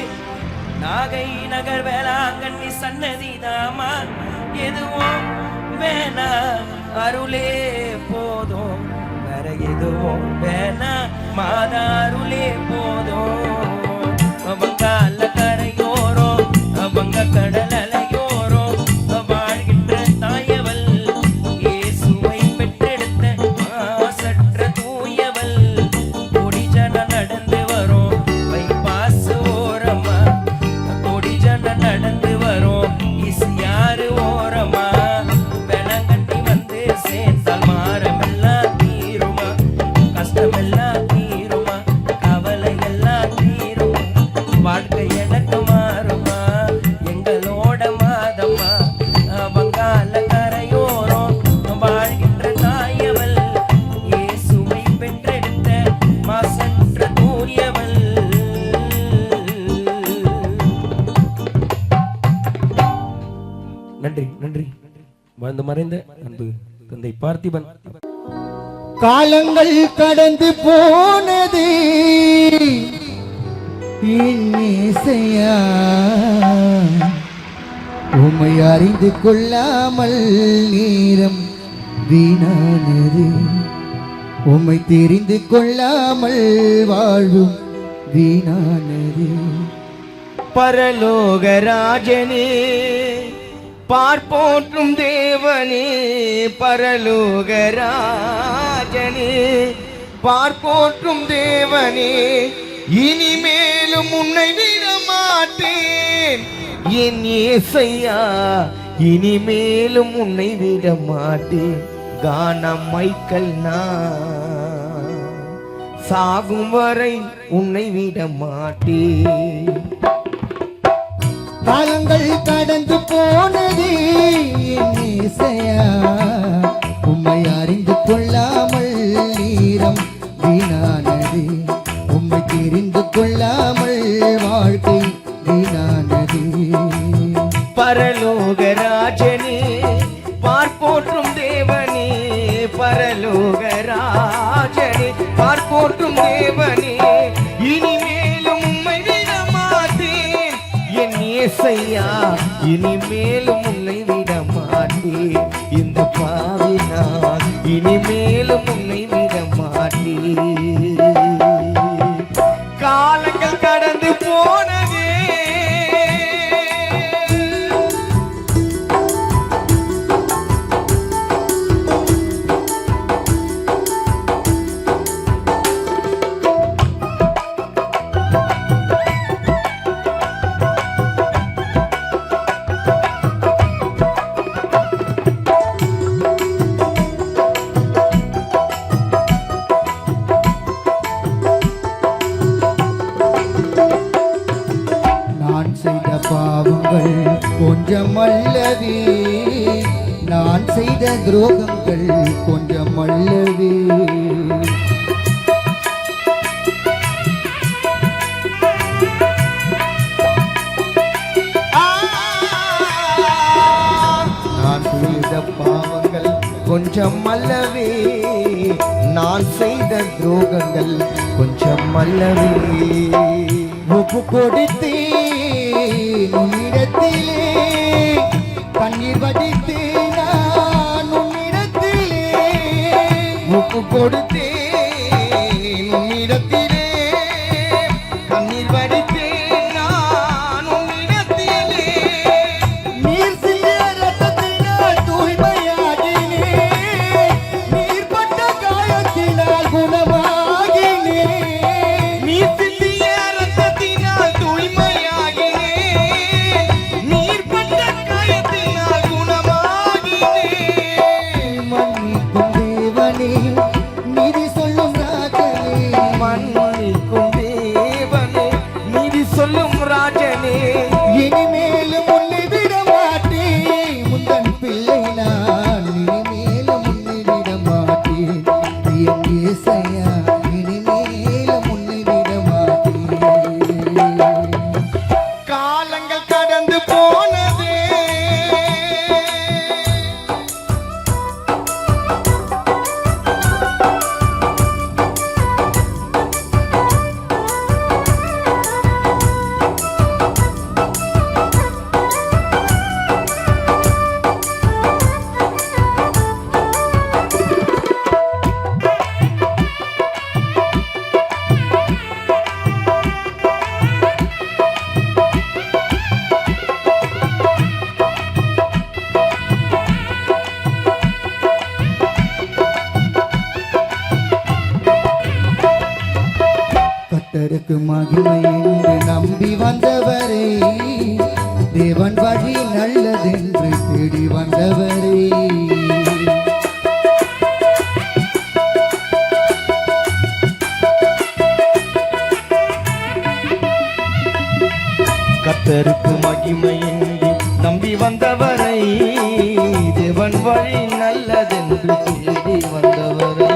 நாகை நகர் வேளாங்கண்ணி சன்னதிதாம்மா எதுவும் வேணா அருளே போதும் வேற எதுவும் வேணா மாதா அருளே போதும் வங்காள கரையோரம் வங்க கடலையோரம் வாழ்கின்ற தாயவள் இயேசுவை பெற்றெடுத்த மாசற்ற தூயவள் கொடி ஜன நடந்து வரும் பைபாஸ் ஓரமா நன்றி நன்றி. வாழ்ந்து மறைந்த அன்பு தந்தை பார்த்திபன். காலங்கள் கடந்து போனது இசையா, உம்மை அறிந்து கொள்ளாமல் நேரம் வீணானது, உம்மை தெரிந்து கொள்ளாமல் வாழும் வீணானது. பரலோகராஜனே பார்ப்போற்றும் தேவனே, பரலோகராஜனே பார்ப்போற்றும் தேவனே, இனிமேலும் உன்னை விட மாட்டேன் என் இயேசையா, இனிமேலும் உன்னை விட மாட்டேன். கானம் மைக்கேல், நான் சாகும் வரை உன்னை விட மாட்டேன். காலங்கள் கடந்து போனது இசையா, உம்மை அறிந்து கொள்ளாமல் நேரம் வீணானது, உம்மை தெரிந்து கொள்ளாமல் வாழ்க்கை வீணானது. பரலோகராஜனே பார்ப்போற்றும் தேவனே, பரலோகராஜனே பார்ப்போற்றும் தேவனே, இனிமேலும் உம்மை விட மாட்டேன் என் இயேசையா, இனிமேலும் உன்னை விட மாட்டேன். இந்த பாவி நான் இனிமேலும் உன்னை விட மாட்டேன். காலங்கள் கடந்து போனதே, பாவங்கள் கொஞ்சம் அல்லவே, நான் செய்த துரோகங்கள் கொஞ்சம் அல்லவே. நான் செய்த பாவங்கள் கொஞ்சம் அல்லவே, நான் செய்த துரோகங்கள் கொஞ்சம் அல்லவே. ஒப்பு கொடுத்தே உன்னிடத்திலே, கண்ணீர் வடித்தே நான் உன்னிடத்திலே, ஒப்பு கொடுத்தே உன்னிடத்திலே, கண்ணீர் வடித்தே நான் உன்னிடத்திலே. நீர் சிந்திய ரத்தத்தினால் தூய்மையாகினே, நீர் பட்ட காயத்தினால் குணமாகினே. நீர் சிந்திய ரத்தத்தினால் தூய்மை சொல்லும் ராஜனே, இனிமேலும் உன்னை விட மாட்டேன். முந்தன் பிள்ளை நான் இனிமேலும் உன்னை விட மாட்டேன். என் இயேசையா, இனிமேலும் உன்னை விட மாட்டேன். காலங்கள் கடந்து போனதே, கர்த்தருக்கு மகிமை என்று நம்பி வந்தவரே, தேவன் வழி நல்லதென்று தேடி வந்தவரே. கர்த்தருக்கு மகிமை என்று நம்பி வந்தவரை, தேவன் வழி நல்லதென்று தேடி வந்தவரை.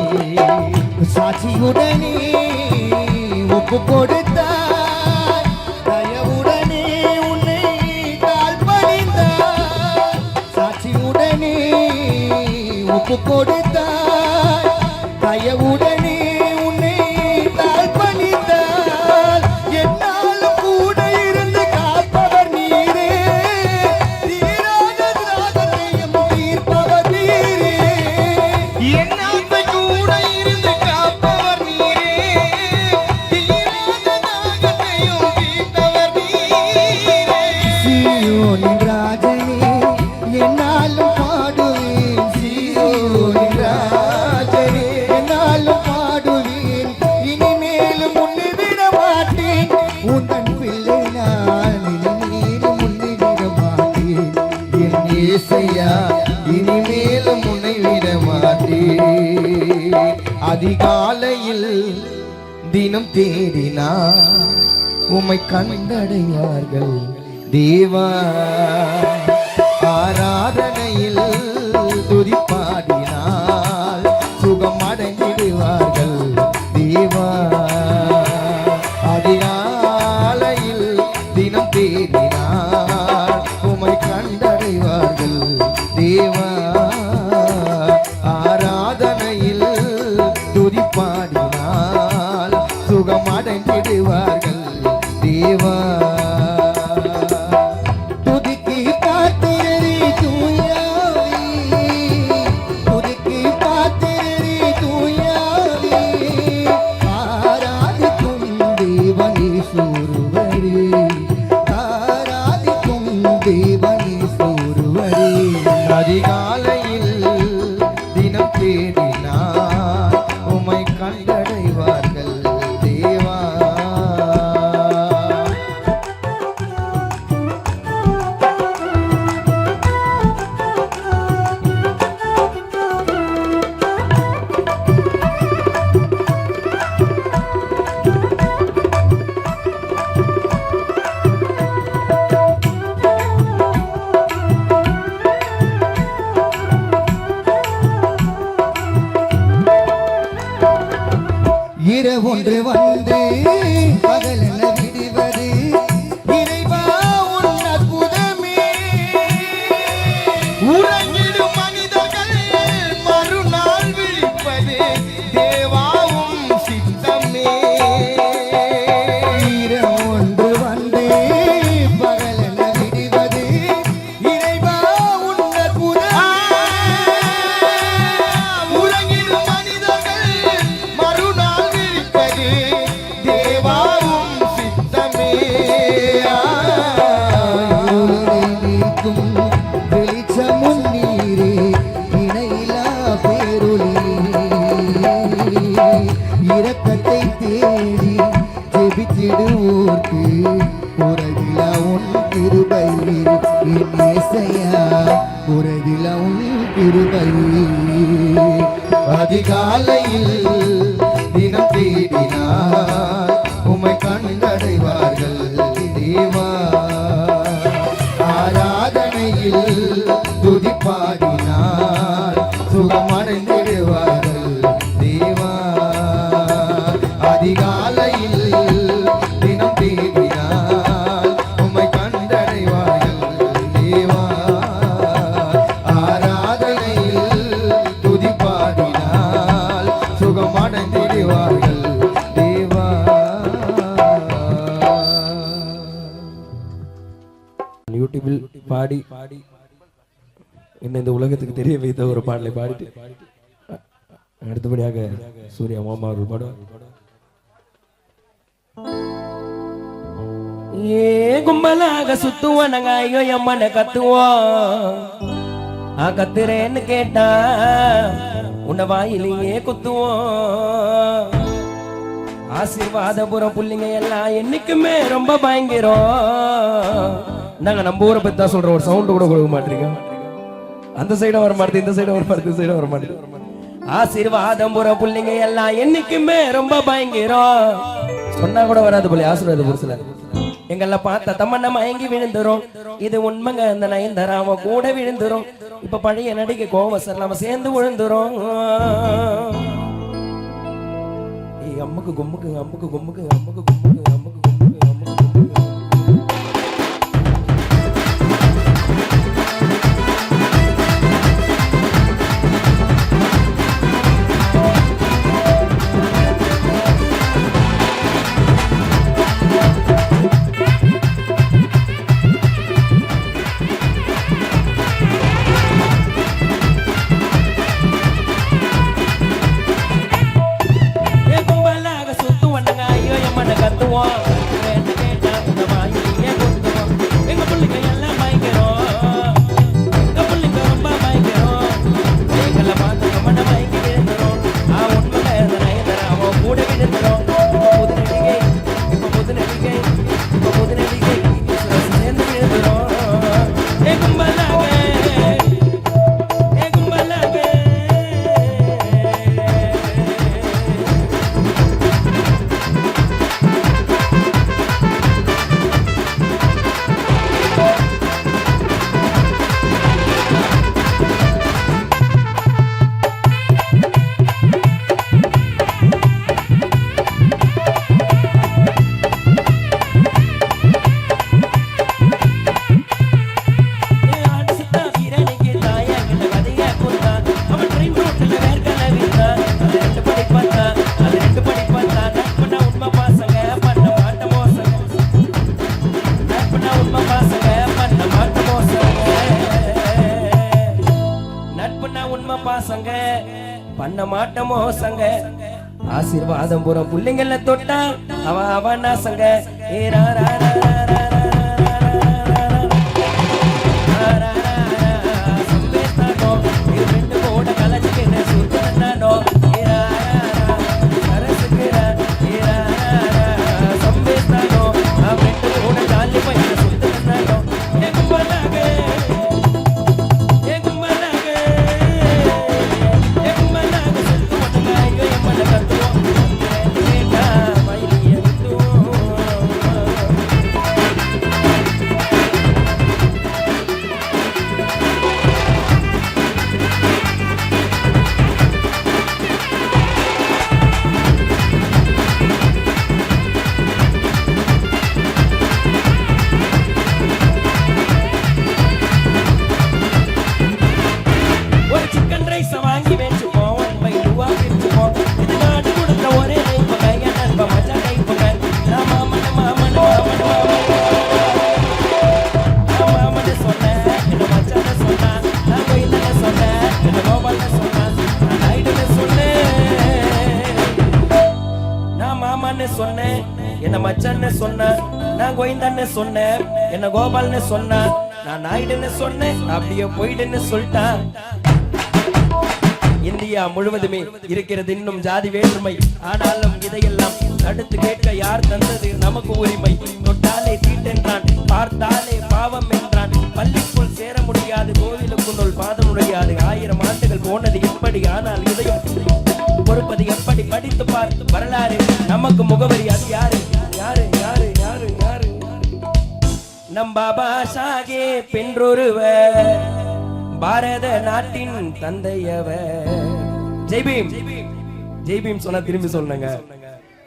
சாட்சியுடனே ஒப்பு கொடுத்தார், தயவுடனே உன்னை கால் பணிந்தார். ஒப்பு கொடுத்தாய் தயவுடனே உன்னை தாழ்பணித்தால் என்னாலும் கூட இருந்து காப்பவர் நீரே தீராத திராகத்தையும் தீர்ப்பவர் நீரே என்னாலும் கூட இருந்து காப்பவர் நீரே தீராத திராகத்தையும் தீர்ப்பவர் நீரே சீயோனின் ராஜனே என்னாலும் பாடுவேன் சீயோனின் ராஜனே என்னாலும் பாடுவேன் இனிமேலும் முன்னே விட மாட்டேன் உந்தன் பிள்ளை நான் இனிமேலும் முன்னே விட மாட்டேன் என் இயேசையா இனிமேலும் முன்னை விட மாட்டேன் அதிகாலையில் தினம் தேடினார் உம்மை கண்டடைவார்கள் தேவா ஆராதனையில் துதிப்பாடினால் சுகம் அடைந்திடுவார்கள் தேவா அதிகாலையில் தினம் தேடினார் உம்மை கண்டடைவார்கள் தேவா ஆராதனையில் துதிப்பாடினால் சுகம் அடைந்திடுவார்கள் தேவா துதிக்கு பாத்திரரே தூயாவி துதிக்கு பாத்திரரே தூயாவி ஆராதிக்கும் தேவனேஸ்வரரே ஆராதிக்கும் தேவனேஸ்வரரே அதிகாலையில் தினம் தேடினார் உம்மை கண்டடைவார்கள் தேவா இரவொன்று வந்து பகலென விடுவது இறைவா உன் அற்புதமே உறங்கிடும் மனிதர்கள் மறுநாள் விழிப்பது தேவாவும் சித்தமே இரவொன்று வந்து பகலென விடுவது இறைவா உன் அற்புதமே உறங்கிடும் மனிதர்கள் மறுநாள் விழிப்பது தேவாவும் சித்தமே நீக்கும் வெளிச்சமும் நீரே இணையிலா பேருளி இரக்கத்தை தேடி ஜெபித்திடுவோர்க்கு உறவிலா உன் கிருபை என் இயேசையா உறவிலா உன் கிருபை அதிகாலையில் தினம் தேடினார் உம்மை கண்டடைவார்கள் தேவா ஆராதனையில் துதிப்பாடினார் சுகமடைந்திடுவார்கள் தேவா அதிகாலையில் தினம் தேடினார் உம்மை கண்டடைவார்கள் தேவா ஆராதனையில் துதிப்பாடினால் சுகமடைந்திடுவார்கள் தேவா யூடியூபில் பாடி என்ன இந்த உலகத்துக்கு தெரிய வைத்த ஒரு பாடலை பாடிட்டு அடுத்தபடியாக சூர்யா மாமா அவர்கள் பாடுவார். ஏ கும்பலாக சுத்துவோம் நாங்க ஐயோ எம்மனை கத்துவோம் கத்துறேன்னு கேட்டா உன்னை வாயிலேயே குத்துவோம் ஆசீர்வாதபுரம் புள்ளிங்க எல்லாம் என்னைக்குமே ரொம்ப பயங்கரம் நாங்க நம்ம ஊரை பத்தி தான் சொல்றோம் ஒரு சவுண்ட் கூட கொடுக்க மாட்டீங்க அந்த சைடும் வர மாட்டேது இந்த சைடும் வர மாட்டேது இந்த சைடும் வர மாட்டேது ஆசீர்வாதபுரம் புள்ளிங்க எல்லாம் என்னைக்குமே ரொம்ப பயங்கரம் சொன்னா கூட வராது போல ஆசீர்வாத புருஷல எங்கெல்லாம் பார்த்தா தம்மண்ண மயங்கி விழுந்துரும் இது உண்மைங்க அந்த நயன்தாராம கூட விழுந்துரும் இப்ப பழைய நடிகை கோவசர் நம்ம சேர்ந்து விழுந்துரும் அம்முக்கு கும்முக்கு அம்முக்கு கும்முக்கு அம்முக்கு கும்முக்கு அம்முக்கு கும்முக்கு அம்முக்கு கும்முக்கு பண்ண மாட்டோமோ சங்க ஆசீர்வாதம் பூரா புள்ளைங்கள தொட்டா அவனா சங்க ஏ ரா ரா ரா ரா ரா ரா ரா ரா ரா சம்பேத்தானோ ஏ ரெண்டு கோட கலச்சுக்கு என்ன சுத்தனானோ ஏ ரா ரா ரா சரசுக்குரா ஏ ரா ரா ரா சம்பேத்தானோ ஆ ரெண்டு கோட காலி பைய சுத்தனானோ ஏ கும்பலாக சொன்னேன் என்ன மச்சான்னு சொன்ன நான் கோவிந்தான்னு சொன்னேன் என்ன கோபால்னு சொன்னா நான் நாயுடுன்னு சொன்னேன் அப்படியே போயிடுன்னு சொல்லிட்டான் இந்தியா முழுவதுமே இருக்கிறது இன்னும் ஜாதி வேற்றுமை ஆனாலும் இதையெல்லாம் தடுத்து கேட்க யார் தந்தது நமக்கு உரிமை தொட்டாலே தீட்டென்றான் பார்த்தாலே பாவம் என்றான் பள்ளிக்குள் சேர முடியாது கோவிலுக்குள் பாதம் நுழையாது 1000 ஆண்டுகள் போனது எப்படி ஆனால் இதையும் பொறுப்பது எப்படி படித்து பார்த்து வரலாறு நமக்கு முகவரி அது யாரு யாரு யாரு யாரு யாரு நம் பாபா சாகே பென்றொருவர் பாரத நாட்டின் தந்தையவர் ஜெய்பீம் ஜெய்பீம் சொன்னா திரும்பி சொன்னாங்க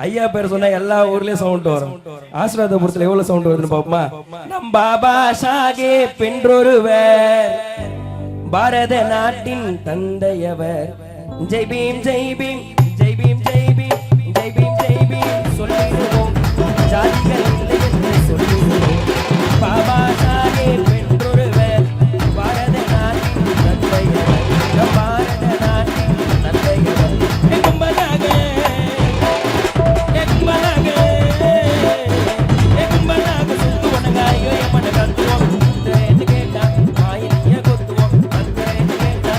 ஐயா பேர் சொன்னா எல்லா ஊர்லயும் சவுண்ட் வரும் ஆசீர்வாதபுரத்துல எவ்வளவு சவுண்ட் வருதுன்னு பாப்போமா நம் பாபா சாகே பென்றொருவர் பாரத நாட்டின் தந்தையவர் ஜெய் பீம் ஜெய் பீம் ஜெய் பீம் ஜெய் பீம் ஜெய் பீம் ஜெய் பீம் சொல்லிடுவோம் ஜாதிகள் இல்லை என்று சொல்லிடுவோம் பாபா சாஹேப் வென்றொருவர் பாரத நாட்டின் தந்தையவர் பாரத நாட்டின் தந்தையவர் கும்பலாக கும்பலாக சுத்துவனங்க ஐயோ எம்மன கத்துவோம் என்று கேட்டா மாயினிய கொத்துவோம் என்று கேட்டா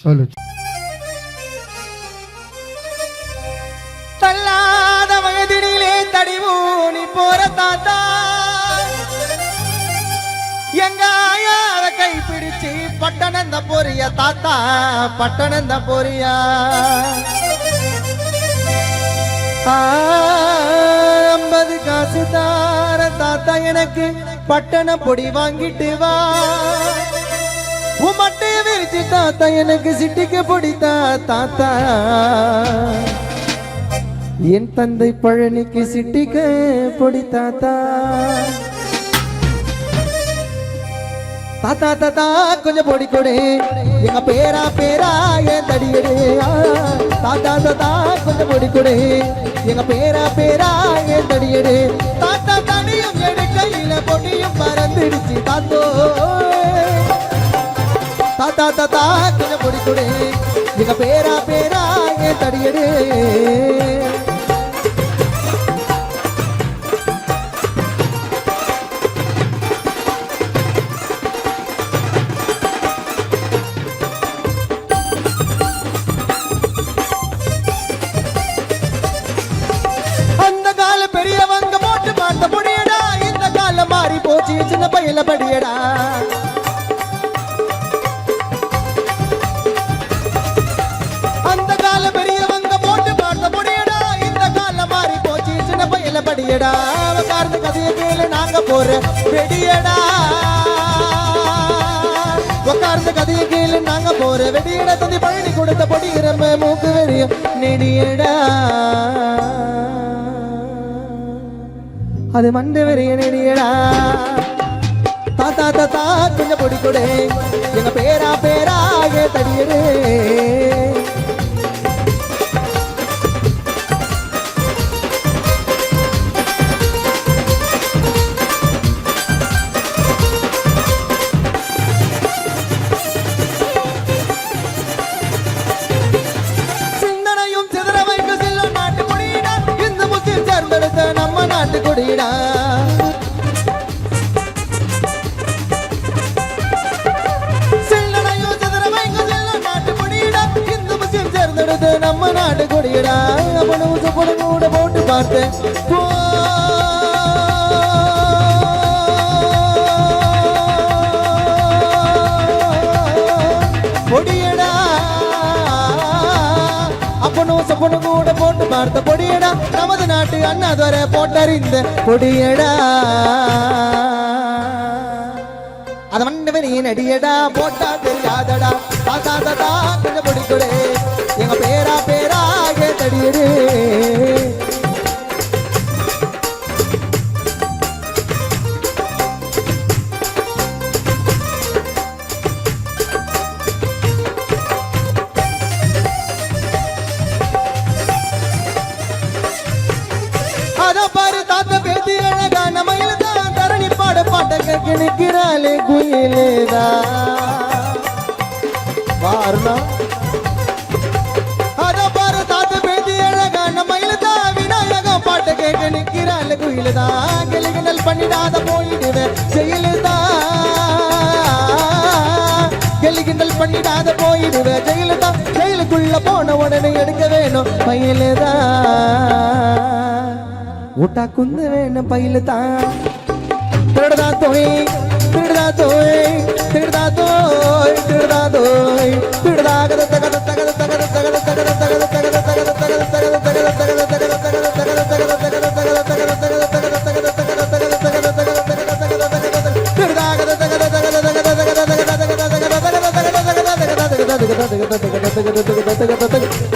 சொல்லுங்க தள்ளாத வயதினிலே தடிவூனி போற தாத்தா எங்க ஆயாவ கை பிடிச்சு பட்டணந்த போறிய தாத்தா பட்டணந்த போறியா 50 காசு தார தாத்தா எனக்கு பட்டண பொடி வாங்கிட்டு வா உமட்டை விரிச்சு தாத்தா எனக்கு சிட்டிக்கு பொடித்தா தாத்தா என் தந்தை பழனிக்கு சிட்டிக்கு பொடி தாத்தா தாத்தா தாத்தா கொஞ்சம் பொடி கொடு எங்க பேரா பேரா என் தடியடு தாத்தா தாத்தா கொஞ்சம் பொடி கொடு எங்க பேரா பேரா என் தடியடு தாத்தா தடியும் எடுக்கையில பொடியும் பறந்துடுச்சு தாத்தோ தாத்தா தாத்தா கொஞ்சம் பொடி கொடு எங்க பேரா பேரா என் தடியடு சின்ன பையில படியடா அந்த கால பெரியவங்க போட்டு பார்த்த முடியடா இந்த காலம் மாறி போச்சு சின்ன பையில படியடா காரண கதையை கேளு நாங்க போற வெடியடா உட்கார்ந்த கதையை கேளு நாங்க போற வெடியடா தந்தி பழனி கொடுத்த பொடி ரொம்ப மூக்கு வெறிய நெடியடா அது மண்டு வெறிய நெடியடா தாத்தா தாத்தா கொஞ்சம் பொடி கொடு எங்க பேரா பேராக தடியடே நம்ம நாட்டு கொடிடா செல்லடையோ சதுரமைங்க செல்ல நாட்டு கொடிடா இந்து முஸ்லிம் சேர்ந்தெடுத்து நம்ம நாட்டு கொடிடா பொண்ணு கூட போட்டு பார்த்தேன் கொடியடா பொண்ணு கூட போட்டு பார்த்த பொடியடா நமது நாட்டு அண்ணாதுவரை போட்டறிந்த பொடியடா அத மண்டவனின் அடியடா போட்டா தெரியாதடா தாத்தா தாத்தா கொஞ்சம் பொடி கொடு எங்க பேரா பேராக தடியடே நிற்கிறாளே குயிலேதா வாருணா அத பாரு தாத்து பேதி அழகான மயிலதா விநாயகம் பாட்டு கேட்க நிற்கிறாளே குயிலேதா கிளிகிணல் பண்ணிடாத போயிடுவேன் ஜெயிலுதா கிளிகிணல் பண்ணிடாத போயிடுவேன் ஜெயிலுதா ஜெயிலுக்குள்ள போன உடனே எடுக்க வேணும் மயிலேதா ஊட்டா குந்து வேணும் பயிலுதா திருடா தோய் திருடா தோய் திருடா தோய் திருடா தோய் திருடா கத தகத தகத தகத தகத தகத தகத தகத தகத தகத தகத தகத தகத தகத தகத தகத தகத தகத தகத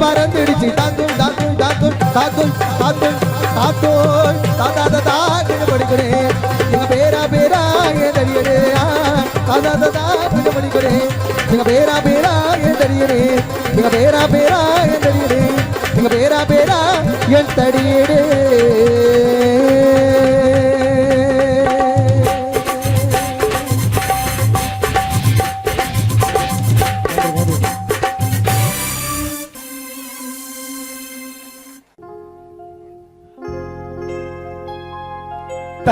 பறந்துடுச்சு தாக்கும் தாக்கும் தாக்கும் தாக்கும் தாக்கும் தாக்கும் தாத்தா தாத்தா படிக்கிறேன் எங்க பேரா பேரா ஏன் தடியடே தாத்தா தாத்தா கொஞ்சம் படிக்கிறேன் எங்க பேரா பேரா ஏன் தடியடே எங்க பேரா பேரா ஏன் தடியடே எங்க பேரா பேரா என் தடியடே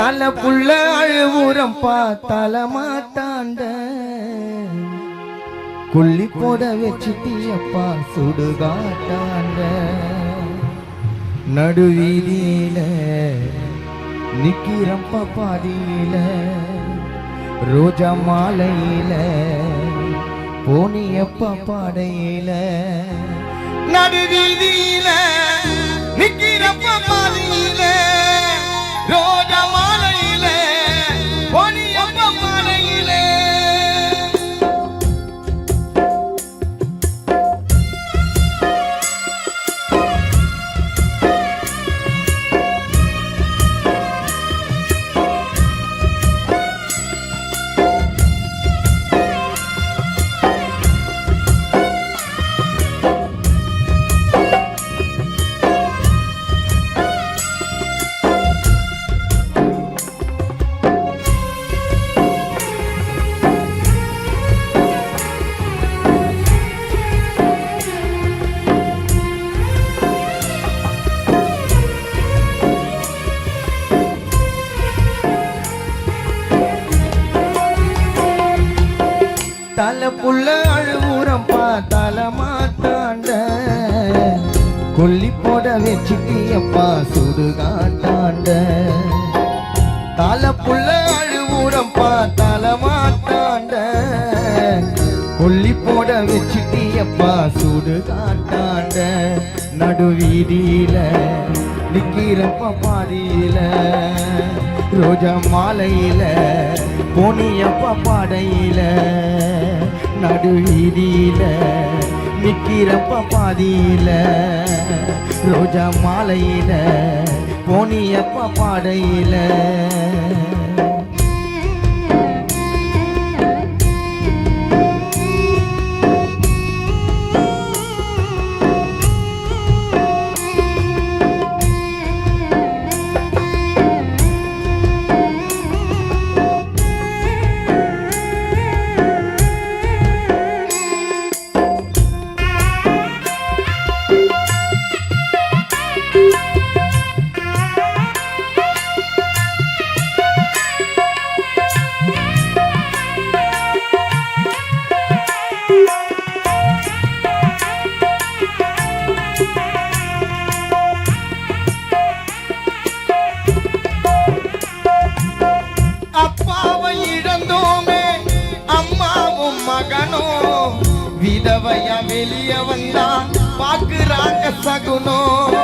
தலை புள்ள அழுவுரம் பார்த்தால மாட்டாண்ட கொல்லி போட வச்சுட்டியப்பா சுடுகாட்டாண்ட நடுவீதியில நிக்கிறப்ப பாதியில ரோஜா மாலையில போனியப்ப பாடையில நடுவீதியில நிக்கிறப்ப பாதியில ரோஜா மாலையில போனியப்ப பாடையில தலை புள்ள அழுவுரம் பார்த்தால மாட்டாண்ட கொல்லி போட வச்சுட்டியப்பா சுடுகாட்டாண்ட தலை புள்ள அழுவுரம் பார்த்தால மாட்டாண்ட கொல்லி போட வச்சுட்டியப்பா சுடுகாட்டாண்ட நடுவீதியில நிக்கிறப்ப பாதியில ரோஜா மாலையில போனியப்ப பாடையில நடுவீதியில நிக்கிறப்ப பாதியில ரோஜா மாலையில போனியப்ப பாடையில விதவையா வெளிய வந்தா பாக்குறாங்க சகுனம்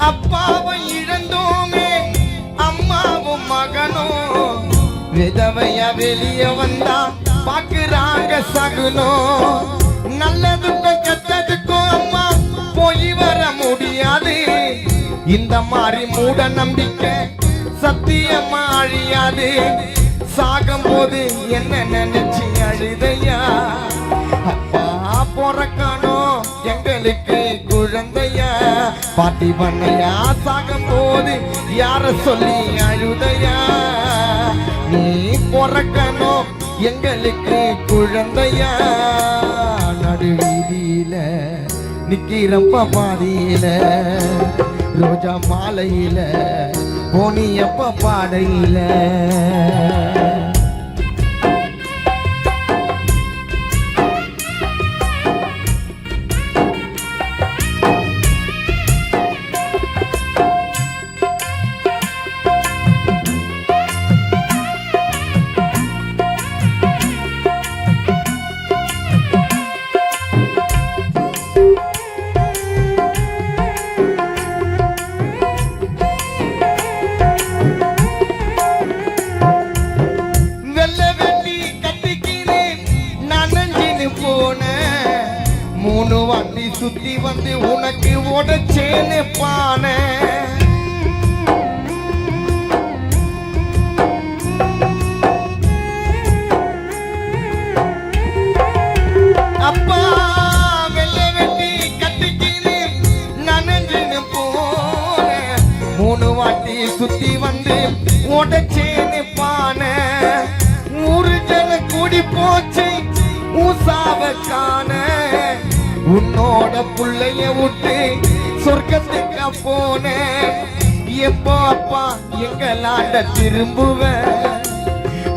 அப்பாவை இழந்தோமே அம்மாவும் மகனும் விதவையா வெளிய வந்தா பாக்குறாங்க சகுனம் நல்லதுக்கும் கெட்டதுக்கும் அம்மா போய் வர முடியாது இந்த மாதிரி மூட நம்பிக்கை சத்தியமா அழியாது சாகும் போது என்ன நினைச்சு அழுதையா அப்பா பிறக்கணும் எங்களுக்கு குழந்தையா பாட்டி பண்ணையா சாகும் போது யார சொல்லி அழுதையா நீ பிறக்கணும் எங்களுக்கு குழந்தையா நடுவீதியில நிக்கிறப்ப பாதியில ரோஜா மாலையில போனியப்ப பாடையில சுத்தி வந்து உனக்கு உடச்சேன்னு பானை அப்பா வெள்ளை வெட்டி கட்டிக்கின்னு நனஞ்சின்னு போன 3 வாட்டி சுத்தி வந்து உடச்சேன்னு பானை ஊரு ஜன கூடி போச்சு காண உன்னோட புள்ளைய விட்டு சொர்க்கத்துக்கு போன எப்போ அப்பா எங்களாண்ட திரும்புவ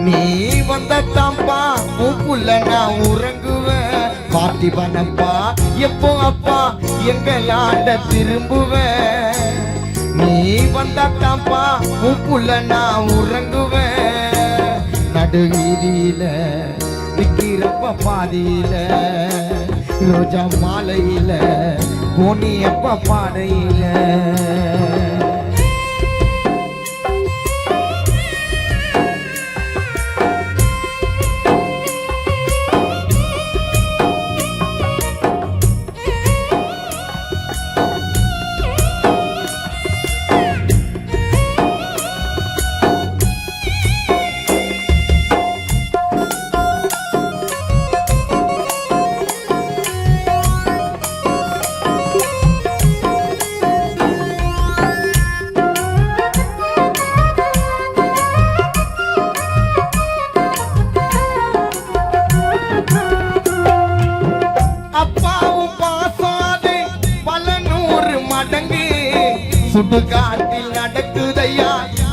நீ வந்த தாம்பா உப்புள்ள நான் உறங்குவேன் பார்த்திபனப்பா எப்போ அப்பா எங்களாண்ட திரும்புவேன் நீ வந்த தாம்பா உப்புள்ள நான் உறங்குவேன் நடுவீதியில நிக்கிறப்ப பாதியில ரோஜா மாலையில போனியப்ப பாடையில சுடுகாட்டில் நடக்குதையா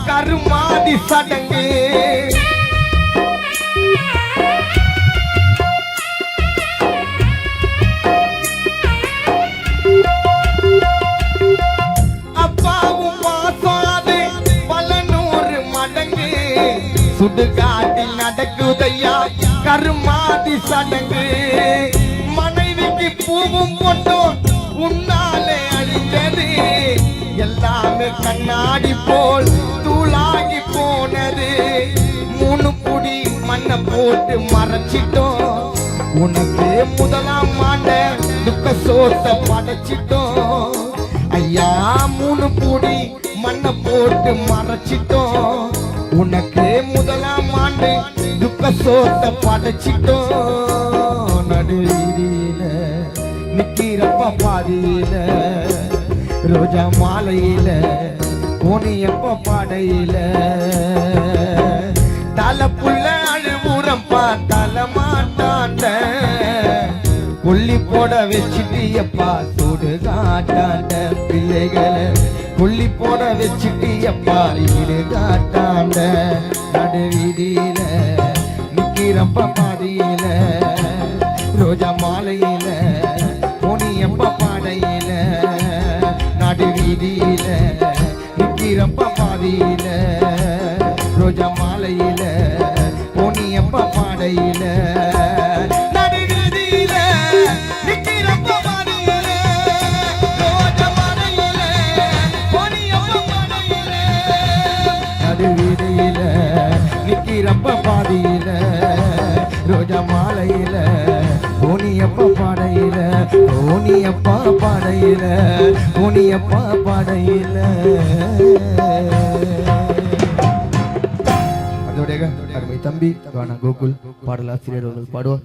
கருமாதி சடங்கு அப்பாவும் பாசாது பல 100 மடங்கு சுடுகாட்டில் நடக்குதையா கருமாதி சடங்கு மனைவிக்கு பூவும் போட்டோம் உன்னாலே அழிந்தது எல்லாமே கண்ணாடி போல் தூளாகி போனது 3 புடி மண்ணை போட்டு மறைச்சிட்டோம் உனக்கு முதலாம் ஆண்ட துக்க சோத்தை படைச்சிட்டோம் ஐயா 3 புடி மண்ணை போட்டு மறைச்சிட்டோம் உனக்கு முதலாம் ஆண்டு துக்க சோத்தை படைச்சிட்டோம் நடுவீதியில நிக்கிறப்ப பாதியில ரோஜா மாலையில போனியப்ப பாடையில தலை புள்ள அழுவுறம் பார்த்தால மாட்டாண்ட கொல்லி போட வச்சுட்டியப்பா சூடு காட்டாண்ட பிள்ளைகளை கொல்லி போட வச்சுட்டியப்பா ஈடு காட்டாண்ட நடுவீதியில நிக்கிறப்ப பாதியில ரோஜா மாலையில போனியப்ப பாடையில நடுவீதியில நிக்கிறப்ப பாதியில ரோஜா மாலையில போனியப்ப பாடையில நடுவீதியில நிக்கிறப்ப பாதியில ரோஜா மாலையில போனியப்ப பாடையில நடுவீதியில நிக்கிறப்ப பாதியில ரோஜா மாலையில போனியப்பா பாடையில போனியப்பா பாடையில போனியப்பா பாடையில அதோட அருமை தம்பி கோகுல் பாடலாசிரியர் அவர்கள் பாடுவார்